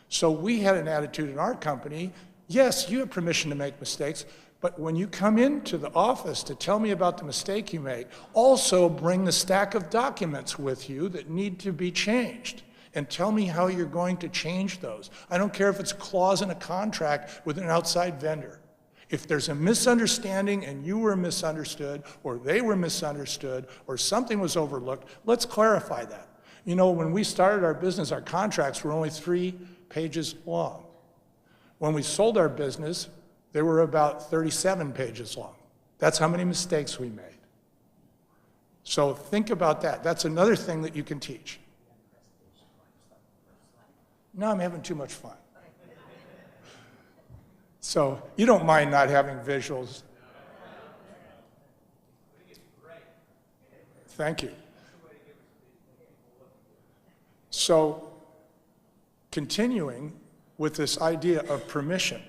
So we had an attitude in our company, yes, you have permission to make mistakes, but when you come into the office to tell me about the mistake you make, also bring the stack of documents with you that need to be changed and tell me how you're going to change those. I don't care if it's a clause in a contract with an outside vendor. If there's a misunderstanding and you were misunderstood or they were misunderstood or something was overlooked, let's clarify that. You know, when we started our business, our contracts were only 3 pages long. When we sold our business, they were about 37 pages long. That's how many mistakes we made. So think about that. That's another thing that you can teach. No, I'm having too much fun. So you don't mind not having visuals. Thank you. So continuing with this idea of permission.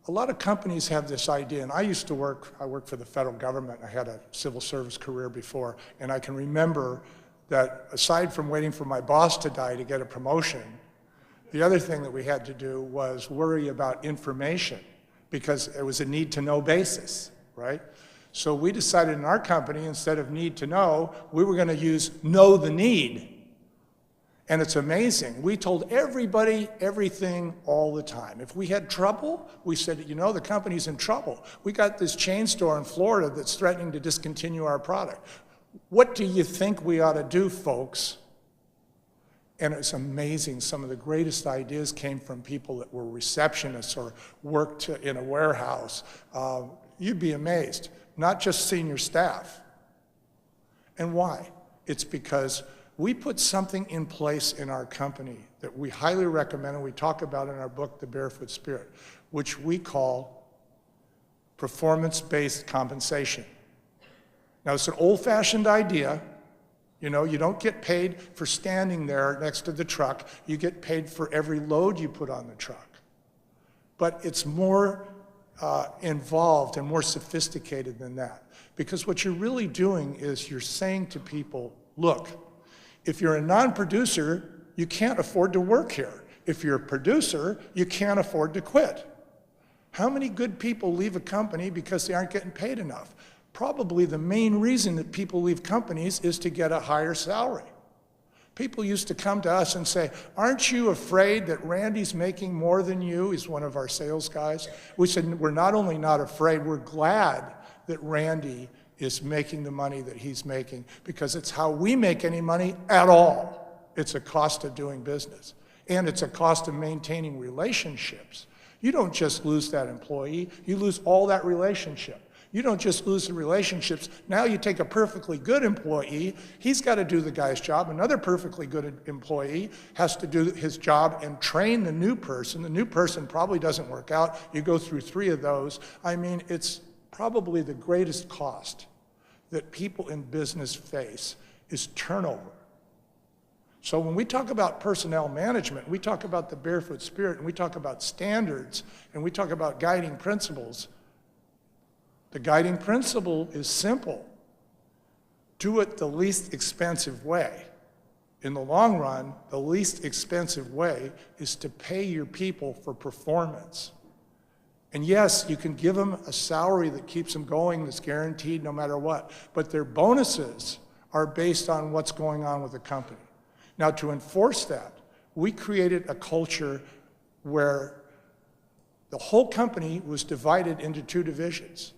A lot of companies have this idea, and I worked for the federal government. I had a civil service career before, and I can remember that aside from waiting for my boss to die to get a promotion, the other thing that we had to do was worry about information because it was a need-to-know basis, right? So we decided in our company, instead of need to know, we were going to use know the need. And it's amazing. We told everybody everything all the time. If we had trouble, we said, you know, the company's in trouble. We got this chain store in Florida that's threatening to discontinue our product. What do you think we ought to do, folks? And it's amazing. Some of the greatest ideas came from people that were receptionists or worked in a warehouse. You'd be amazed. Not just senior staff. And why? It's because we put something in place in our company that we highly recommend, and we talk about in our book, The Barefoot Spirit, which we call performance-based compensation. Now, it's an old-fashioned idea. You know, you don't get paid for standing there next to the truck. You get paid for every load you put on the truck. But it's more involved and more sophisticated than that. Because what you're really doing is you're saying to people, look, if you're a non-producer, you can't afford to work here. If you're a producer, you can't afford to quit. How many good people leave a company because they aren't getting paid enough? Probably the main reason that people leave companies is to get a higher salary. People used to come to us and say, aren't you afraid that Randy's making more than you? He's one of our sales guys. We said, we're not only not afraid, we're glad that Randy is making the money that he's making, because it's how we make any money at all. It's a cost of doing business, and it's a cost of maintaining relationships. You don't just lose that employee, you lose all that relationship. You don't just lose the relationships. Now you take a perfectly good employee, he's got to do the guy's job. Another perfectly good employee has to do his job and train the new person. The new person probably doesn't work out. You go through 3 of those. I mean, it's probably the greatest cost that people in business face is turnover. So when we talk about personnel management, we talk about the Barefoot Spirit, and we talk about standards, and we talk about guiding principles. The guiding principle is simple. Do it the least expensive way. In the long run, the least expensive way is to pay your people for performance. And yes, you can give them a salary that keeps them going, that's guaranteed no matter what, but their bonuses are based on what's going on with the company. Now, to enforce that, we created a culture where the whole company was divided into 2 divisions.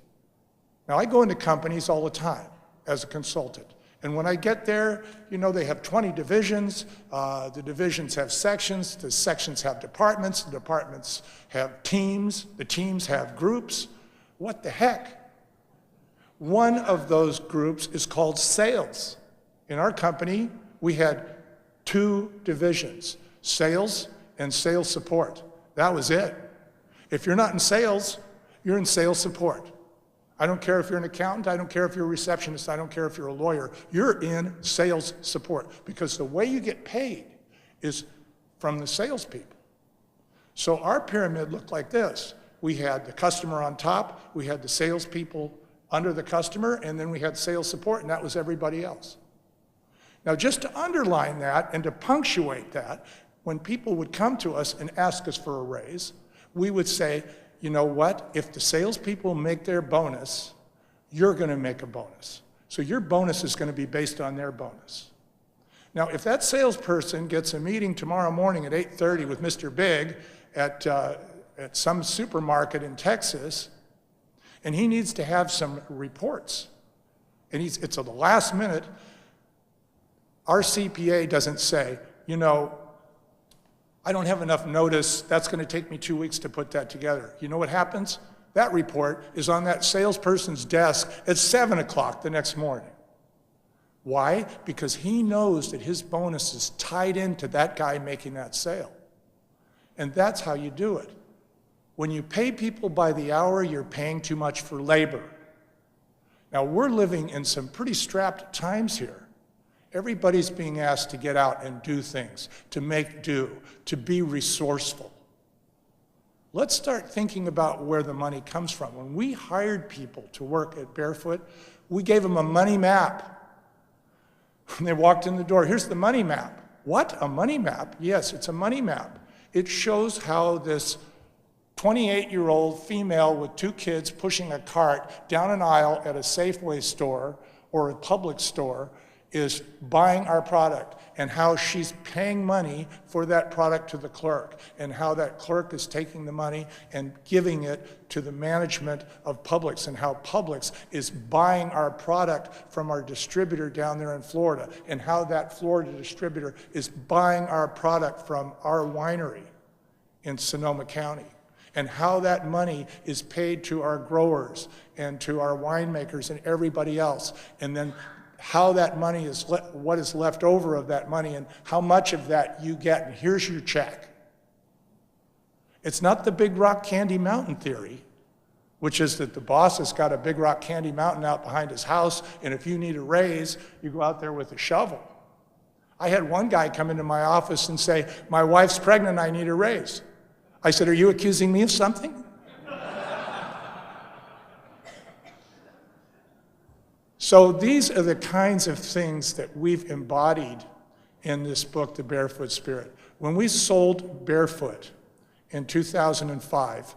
Now, I go into companies all the time as a consultant. And when I get there, you know, they have 20 divisions. The divisions have sections. The sections have departments. The departments have teams. The teams have groups. What the heck? One of those groups is called sales. In our company, we had 2 divisions, sales and sales support. That was it. If you're not in sales, you're in sales support. I don't care if you're an accountant, I don't care if you're a receptionist, I don't care if you're a lawyer, you're in sales support, because the way you get paid is from the salespeople. So our pyramid looked like this. We had the customer on top, we had the salespeople under the customer, and then we had sales support, and that was everybody else. Now, just to underline that and to punctuate that, when people would come to us and ask us for a raise, we would say, you know what? If the salespeople make their bonus, you're going to make a bonus. So your bonus is going to be based on their bonus. Now, if that salesperson gets a meeting tomorrow morning at 8:30 with Mr. Big at some supermarket in Texas, and he needs to have some reports, and it's at the last minute, our CPA doesn't say, you know, I don't have enough notice, that's going to take me 2 weeks to put that together. You know what happens? That report is on that salesperson's desk at 7 o'clock the next morning. Why? Because he knows that his bonus is tied into that guy making that sale. And that's how you do it. When you pay people by the hour, you're paying too much for labor. Now, we're living in some pretty strapped times here. Everybody's being asked to get out and do things, to make do, to be resourceful. Let's start thinking about where the money comes from. When we hired people to work at Barefoot, we gave them a money map. When they walked in the door, here's the money map. What, a money map? Yes, it's a money map. It shows how this 28-year-old female with 2 kids pushing a cart down an aisle at a Safeway store or a Publix store is buying our product, and how she's paying money for that product to the clerk, and how that clerk is taking the money and giving it to the management of Publix, and how Publix is buying our product from our distributor down there in Florida, and how that Florida distributor is buying our product from our winery in Sonoma County, and how that money is paid to our growers and to our winemakers and everybody else, and then how that money is, what is left over of that money, and how much of that you get, and here's your check. It's not the Big Rock Candy Mountain theory, which is that the boss has got a Big Rock Candy Mountain out behind his house, and if you need a raise, you go out there with a shovel. I had one guy come into my office and say, "My wife's pregnant, I need a raise." I said, "Are you accusing me of something?" So these are the kinds of things that we've embodied in this book, The Barefoot Spirit. When we sold Barefoot in 2005,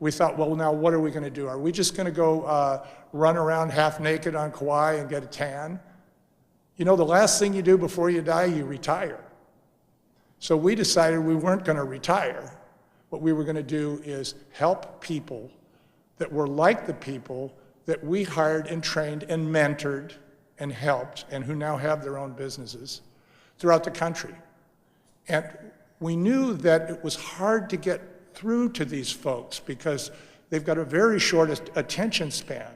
we thought, well, now what are we going to do? Are we just going to go run around half naked on Kauai and get a tan? You know, the last thing you do before you die, you retire. So we decided we weren't going to retire. What we were going to do is help people that were like the people that we hired and trained and mentored and helped, and who now have their own businesses throughout the country. And we knew that it was hard to get through to these folks because they've got a very short attention span,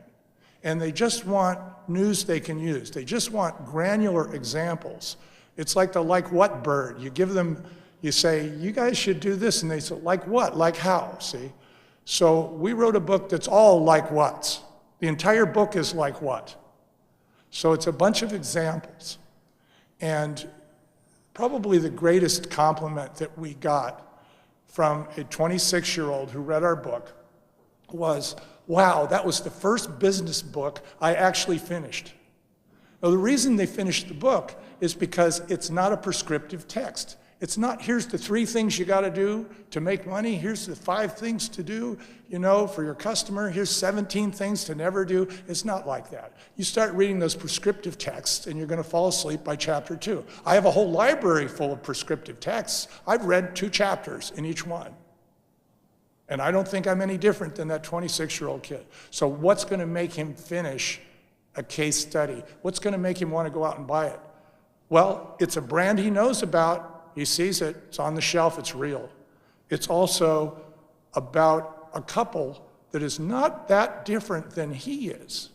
and they just want news they can use. They just want granular examples. It's like the like what bird. You give them, you say, you guys should do this, and they say, like what? Like how, see? So we wrote a book that's all like what's. The entire book is like what? So it's a bunch of examples. And probably the greatest compliment that we got from a 26-year-old who read our book was, wow, that was the first business book I actually finished. Now, the reason they finished the book is because it's not a prescriptive text. It's not, here's the 3 things you got to do to make money. Here's the 5 things to do, you know, for your customer. Here's 17 things to never do. It's not like that. You start reading those prescriptive texts, and you're going to fall asleep by chapter 2. I have a whole library full of prescriptive texts. I've read 2 chapters in each one. And I don't think I'm any different than that 26-year-old kid. So what's going to make him finish a case study? What's going to make him want to go out and buy it? Well, it's a brand he knows about. He sees it, it's on the shelf, it's real. It's also about a couple that is not that different than he is,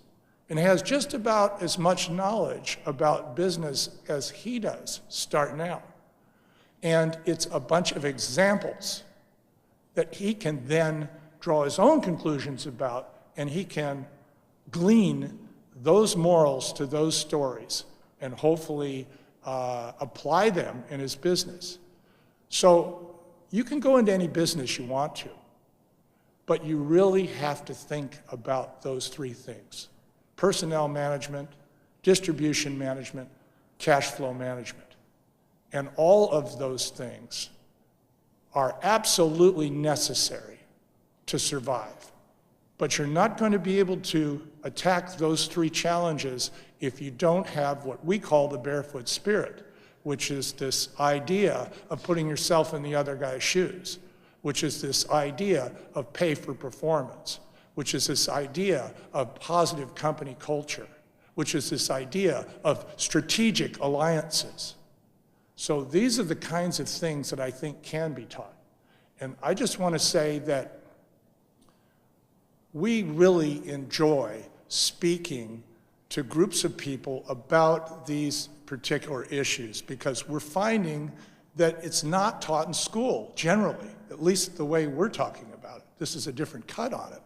and has just about as much knowledge about business as he does, starting out. And it's a bunch of examples that he can then draw his own conclusions about, and he can glean those morals to those stories, and hopefully apply them in his business. So you can go into any business you want to, but you really have to think about those 3 things: personnel management, distribution management, cash flow management. And all of those things are absolutely necessary to survive. But you're not going to be able to attack those 3 challenges if you don't have what we call the barefoot spirit, which is this idea of putting yourself in the other guy's shoes, which is this idea of pay for performance, which is this idea of positive company culture, which is this idea of strategic alliances. So these are the kinds of things that I think can be taught. And I just want to say that we really enjoy speaking to groups of people about these particular issues, because we're finding that it's not taught in school generally, at least the way we're talking about it. This is a different cut on it.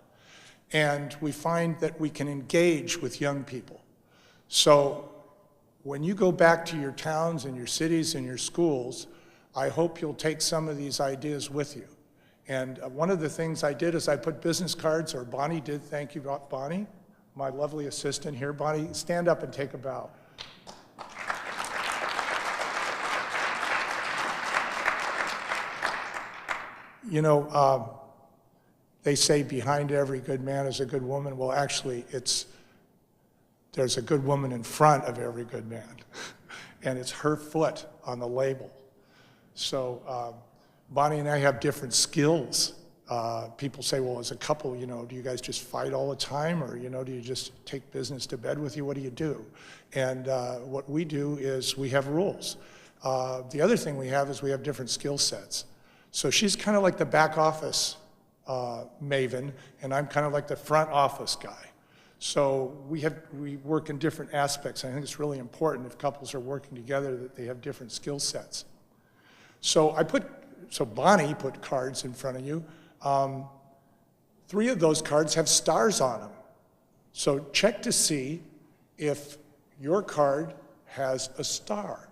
And we find that we can engage with young people. So when you go back to your towns and your cities and your schools, I hope you'll take some of these ideas with you. And one of the things I did is I put business cards, or Bonnie did, thank you, Bonnie, my lovely assistant here. Bonnie, stand up and take a bow. You know, they say behind every good man is a good woman. Well, actually, there's a good woman in front of every good man. and it's her foot on the label. So Bonnie and I have different skills. People say, well, as a couple, do you guys just fight all the time, or, do you just take business to bed with you? What do you do? And what we do is we have rules. The other thing we have is we have different skill sets. So she's kind of like the back office maven, and I'm kind of like the front office guy. So we work in different aspects. I think it's really important if couples are working together that they have different skill sets. So Bonnie put cards in front of you. 3 of those cards have stars on them. So check to see if your card has a star.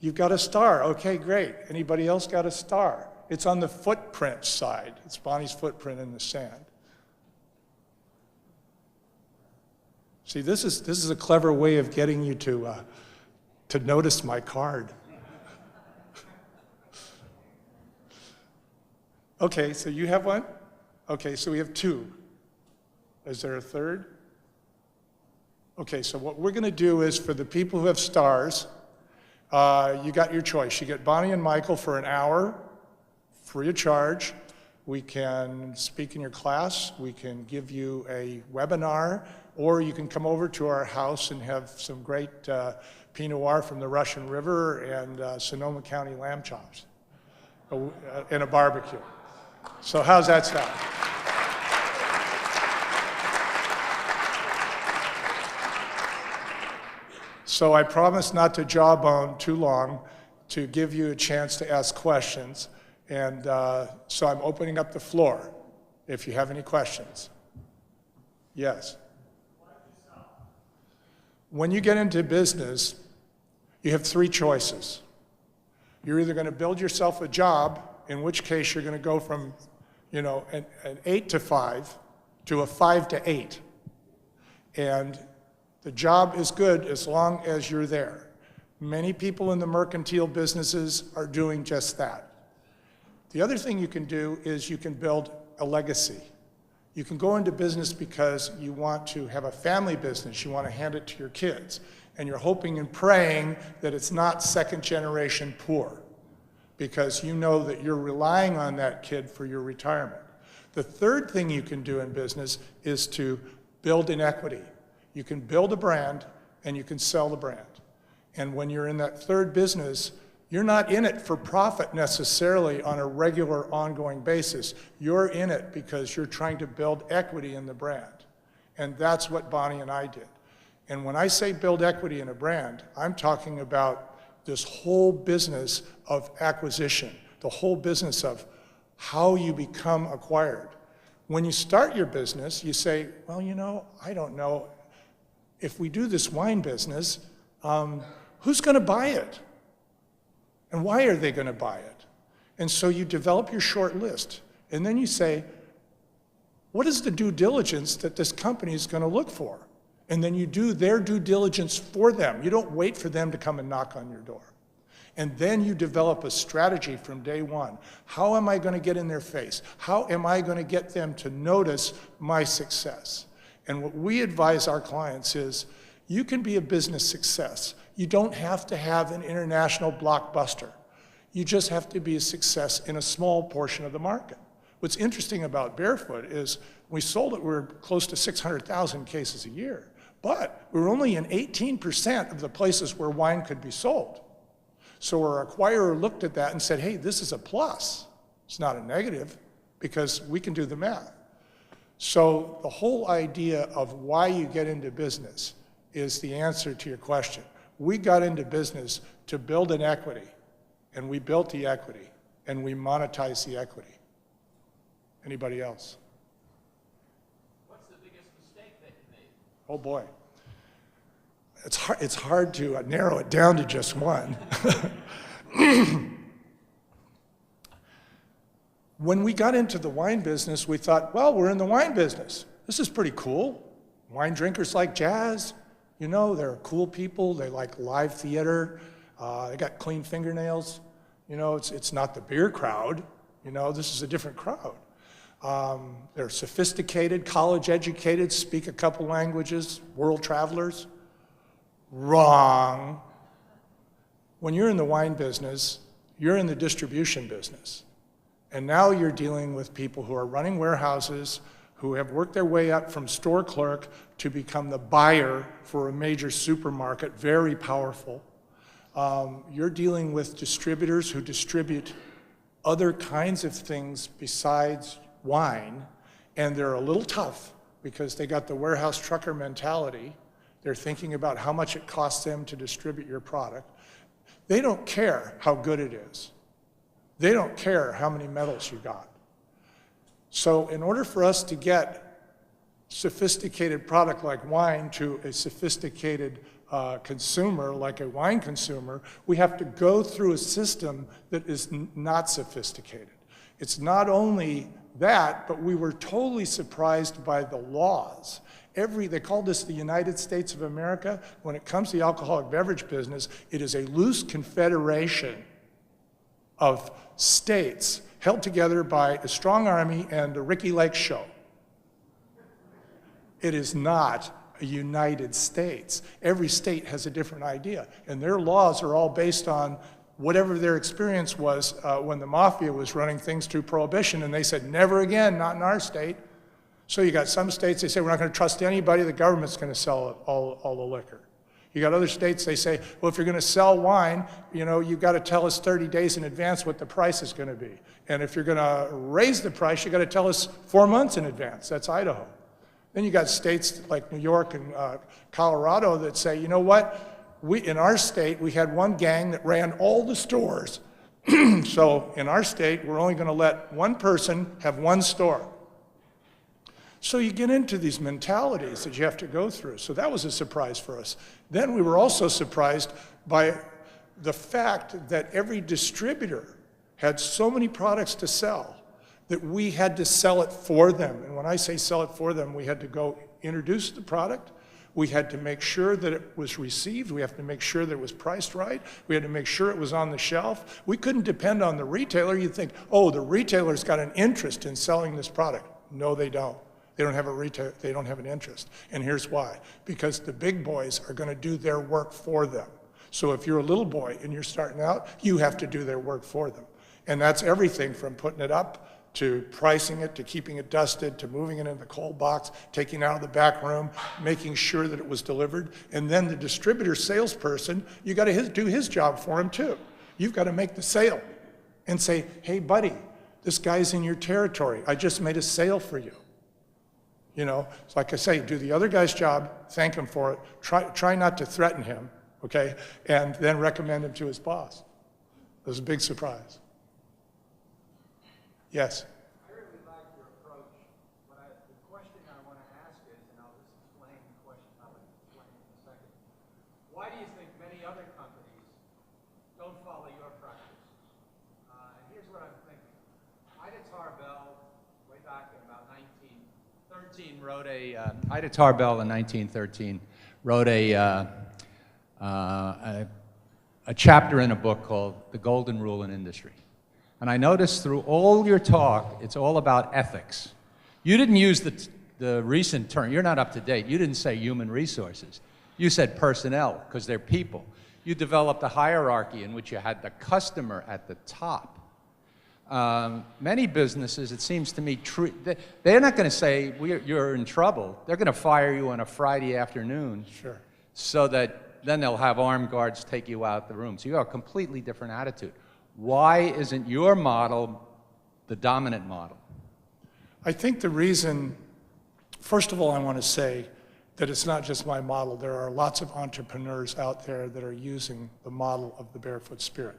You've got a star. Okay, great. Anybody else got a star? It's on the footprint side. It's Bonnie's footprint in the sand. See, this is a clever way of getting you to notice my card. Okay, so you have one? Okay, so we have 2. Is there a third? Okay, so what we're going to do is, for the people who have stars, you got your choice. You get Bonnie and Michael for an hour, free of charge. We can speak in your class. We can give you a webinar, or you can come over to our house and have some great Pinot Noir from the Russian River and Sonoma County lamb chops and a barbecue. So how's that sound? So I promise not to jawbone too long, to give you a chance to ask questions. And so I'm opening up the floor if you have any questions. Yes? When you get into business, you have 3 choices. You're either going to build yourself a job, in which case you're going to go from, an 8 to 5 to a 5 to 8. And the job is good as long as you're there. Many people in the mercantile businesses are doing just that. The other thing you can do is you can build a legacy. You can go into business because you want to have a family business. You want to hand it to your kids. And you're hoping and praying that it's not second generation poor, because you know that you're relying on that kid for your retirement. The third thing you can do in business is to build an equity. You can build a brand and you can sell the brand. And when you're in that third business, you're not in it for profit necessarily on a regular, ongoing basis. You're in it because you're trying to build equity in the brand. And that's what Bonnie and I did. And when I say build equity in a brand, I'm talking about this whole business of acquisition, the whole business of how you become acquired. When you start your business, you say, well, I don't know. If we do this wine business, who's going to buy it? And why are they going to buy it? And so you develop your short list. And then you say, what is the due diligence that this company is going to look for? And then you do their due diligence for them. You don't wait for them to come and knock on your door. And then you develop a strategy from day one. How am I going to get in their face? How am I going to get them to notice my success? And what we advise our clients is, you can be a business success. You don't have to have an international blockbuster. You just have to be a success in a small portion of the market. What's interesting about Barefoot is we sold it, we were close to 600,000 cases a year, but we were only in 18% of the places where wine could be sold. So our acquirer looked at that and said, hey, this is a plus. It's not a negative, because we can do the math. So the whole idea of why you get into business is the answer to your question. We got into business to build an equity, and we built the equity, and we monetized the equity. Anybody else? What's the biggest mistake that you made? Oh boy. It's hard to narrow it down to just one. When we got into the wine business, we thought, well, we're in the wine business. This is pretty cool. Wine drinkers like jazz. They're cool people. They like live theater. They got clean fingernails. It's not the beer crowd. This is a different crowd. They're sophisticated, college educated, speak a couple languages, world travelers. Wrong. When you're in the wine business, you're in the distribution business. And now you're dealing with people who are running warehouses, who have worked their way up from store clerk to become the buyer for a major supermarket, very powerful. You're dealing with distributors who distribute other kinds of things besides wine, and they're a little tough because they got the warehouse trucker mentality. They're thinking about how much it costs them to distribute your product. They don't care how good it is. They don't care how many medals you got. So in order for us to get sophisticated product like wine to a sophisticated consumer, like a wine consumer, we have to go through a system that is not sophisticated. It's not only that, but we were totally surprised by the laws. They called this the United States of America. When it comes to the alcoholic beverage business, it is a loose confederation of states held together by a strong army and a Ricky Lake show. It is not a United States. Every state has a different idea, and their laws are all based on whatever their experience was when the mafia was running things through prohibition, and they said, never again, not in our state. So you got some states, they say, we're not going to trust anybody, the government's going to sell all the liquor. You got other states, they say, well, if you're going to sell wine, you've got to tell us 30 days in advance what the price is going to be. And if you're going to raise the price, you've got to tell us 4 months in advance. That's Idaho. Then you got states like New York and Colorado that say, you know what? In our state, we had one gang that ran all the stores. So in our state, we're only going to let one person have one store. So you get into these mentalities that you have to go through. So that was a surprise for us. Then we were also surprised by the fact that every distributor had so many products to sell that we had to sell it for them. And when I say sell it for them, we had to go introduce the product. We had to make sure that it was received. We have to make sure that it was priced right. We had to make sure it was on the shelf. We couldn't depend on the retailer. You'd think, oh, the retailer's got an interest in selling this product. No, they don't. They don't have an interest. And here's why. Because the big boys are going to do their work for them. So if you're a little boy and you're starting out, you have to do their work for them. And that's everything from putting it up to pricing it, to keeping it dusted, to moving it in the cold box, taking it out of the back room, making sure that it was delivered. And then the distributor salesperson, you got to do his job for him too. You've got to make the sale and say, hey buddy, this guy's in your territory. I just made a sale for you. It's like I say, do the other guy's job, thank him for it, try not to threaten him, okay, and then recommend him to his boss. It was a big surprise. Yes? I really like your approach, but the question I want to ask is, and I'll just explain the question, I'll explain it in a second. Why do you think many other companies don't follow your practice? And here's what I'm thinking. Ida Tarbell, way back in about 1913, wrote Ida Tarbell in 1913 wrote a chapter in a book called The Golden Rule in Industry. And I noticed through all your talk, it's all about ethics. You didn't use the recent term, you're not up to date. You didn't say human resources. You said personnel, because they're people. You developed a hierarchy in which you had the customer at the top. Many businesses, it seems to me, they're not going to say, you're in trouble. They're going to fire you on a Friday afternoon. Sure. So that then they'll have armed guards take you out the room. So you have a completely different attitude. Why isn't your model the dominant model? I think the reason, first of all, I want to say that it's not just my model. There are lots of entrepreneurs out there that are using the model of the Barefoot Spirit.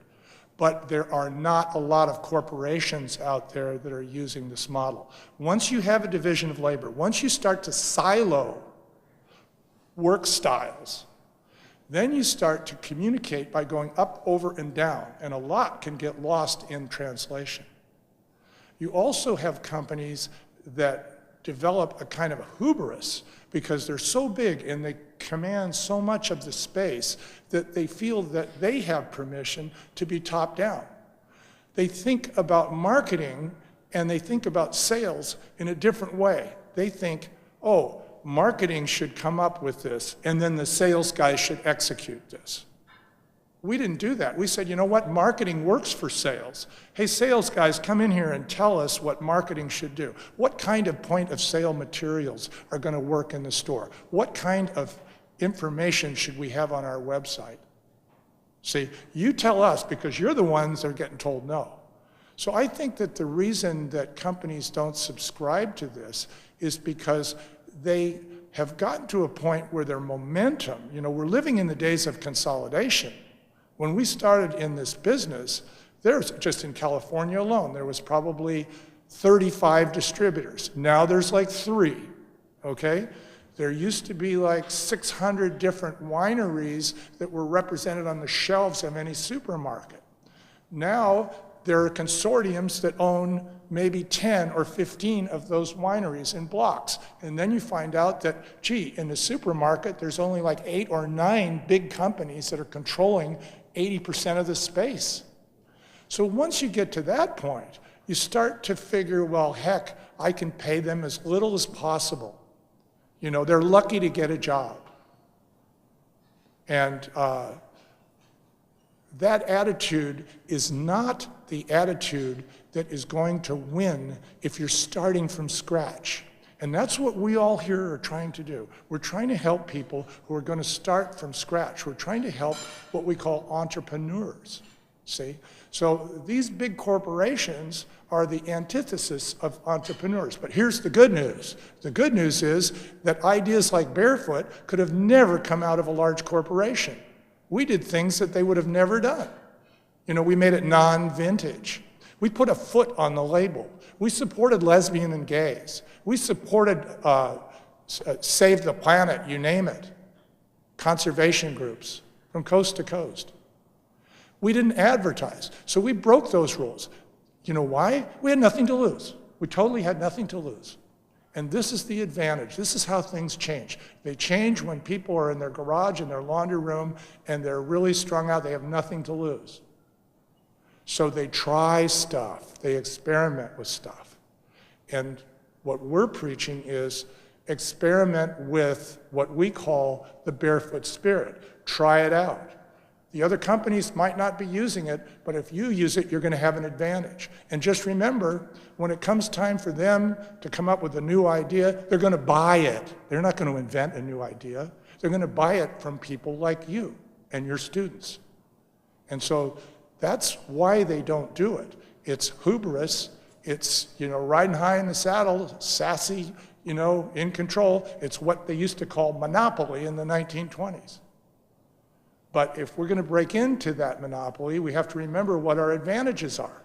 But there are not a lot of corporations out there that are using this model. Once you have a division of labor, once you start to silo work styles, then you start to communicate by going up, over, and down, and a lot can get lost in translation. You also have companies that develop a kind of hubris because they're so big and they command so much of the space that they feel that they have permission to be top down. They think about marketing and they think about sales in a different way. They think, oh, marketing should come up with this, and then the sales guys should execute this. We didn't do that. We said, you know what, marketing works for sales. Hey, sales guys, come in here and tell us what marketing should do. What kind of point of sale materials are going to work in the store? What kind of information should we have on our website? See, you tell us because you're the ones that are getting told no. So I think that the reason that companies don't subscribe to this is because they have gotten to a point where their momentum, you know, we're living in the days of consolidation. When we started in this business, there's just in California alone, there was probably 35 distributors. Now there's like 3, okay? There used to be like 600 different wineries that were represented on the shelves of any supermarket. Now there are consortiums that own maybe 10 or 15 of those wineries in blocks. And then you find out that, gee, in the supermarket, there's only like 8 or 9 big companies that are controlling 80% of the space. So once you get to that point, you start to figure, well, heck, I can pay them as little as possible. You know, they're lucky to get a job. And that attitude is not the attitude that is going to win if you're starting from scratch. And that's what we all here are trying to do. We're trying to help people who are going to start from scratch. We're trying to help what we call entrepreneurs, see? So these big corporations are the antithesis of entrepreneurs. But here's the good news. The good news is that ideas like Barefoot could have never come out of a large corporation. We did things that they would have never done. You know, we made it non-vintage. We put a foot on the label. We supported lesbian and gays. We supported Save the Planet, you name it, conservation groups from coast to coast. We didn't advertise, so we broke those rules. You know why? We had nothing to lose. We totally had nothing to lose. And this is the advantage. This is how things change. They change when people are in their garage, in their laundry room, and they're really strung out. They have nothing to lose. So they try stuff. They experiment with stuff. And what we're preaching is experiment with what we call the barefoot spirit. Try it out. The other companies might not be using it, but if you use it, you're going to have an advantage. And just remember, when it comes time for them to come up with a new idea, they're going to buy it. They're not going to invent a new idea. They're going to buy it from people like you and your students. And so that's why they don't do it. It's hubris. It's, you know, riding high in the saddle, sassy, you know, in control. It's what they used to call monopoly in the 1920s. But if we're going to break into that monopoly, we have to remember what our advantages are.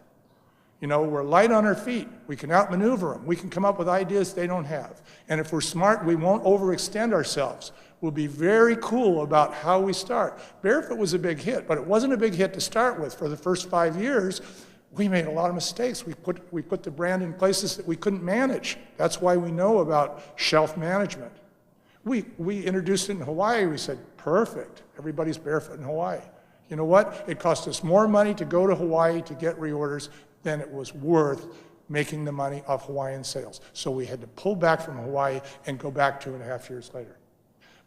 You know, we're light on our feet. We can outmaneuver them. We can come up with ideas they don't have. And if we're smart, we won't overextend ourselves. We'll be very cool about how we start. Barefoot was a big hit, but it wasn't a big hit to start with. For the first 5 years, we made a lot of mistakes. We put the brand in places that we couldn't manage. That's why we know about shelf management. We introduced it in Hawaii. We said, perfect. Everybody's barefoot in Hawaii. You know what? It cost us more money to go to Hawaii to get reorders than it was worth making the money off Hawaiian sales. So we had to pull back from Hawaii and go back 2.5 years later.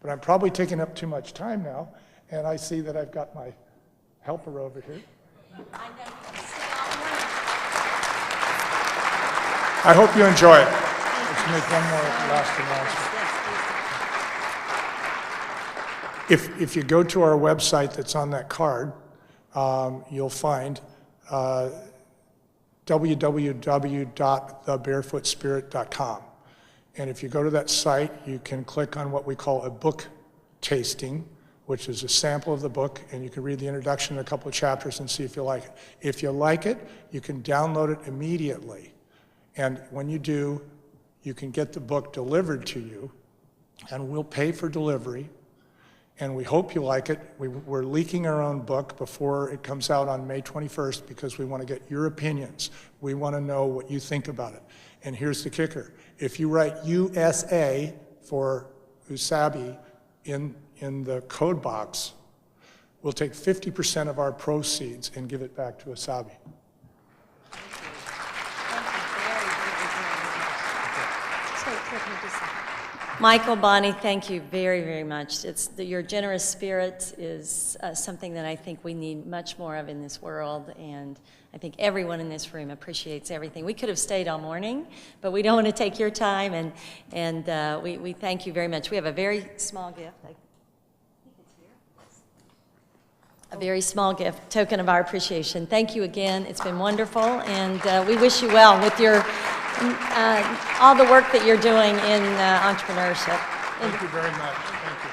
But I'm probably taking up too much time now, and I see that I've got my helper over here. I hope you enjoy it. Let's make one more last announcement. If you go to our website that's on that card, you'll find www.thebarefootspirit.com. And if you go to that site, you can click on what we call a book tasting, which is a sample of the book, and you can read the introduction and a couple of chapters and see if you like it. If you like it, you can download it immediately. And when you do, you can get the book delivered to you, and we'll pay for delivery. And we hope you like it. We're leaking our own book before it comes out on May 21st because we want to get your opinions. We want to know what you think about it. And here's the kicker. If you write USA for USASBE in the code box, we'll take 50% of our proceeds and give it back to USASBE. Michael, Bonnie, thank you very, very much. Your generous spirit is something that I think we need much more of in this world, and I think everyone in this room appreciates everything. We could have stayed all morning, but we don't want to take your time, and we thank you very much. We have a very small gift. I think it's here. A very small gift, token of our appreciation. Thank you again. It's been wonderful, and we wish you well with your all the work that you're doing in entrepreneurship. Thank you very much. Thank you.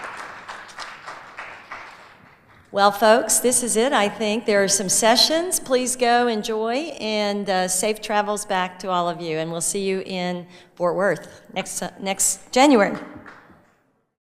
Well, folks, this is it, I think. There are some sessions. Please go enjoy, and safe travels back to all of you. And we'll see you in Fort Worth next January.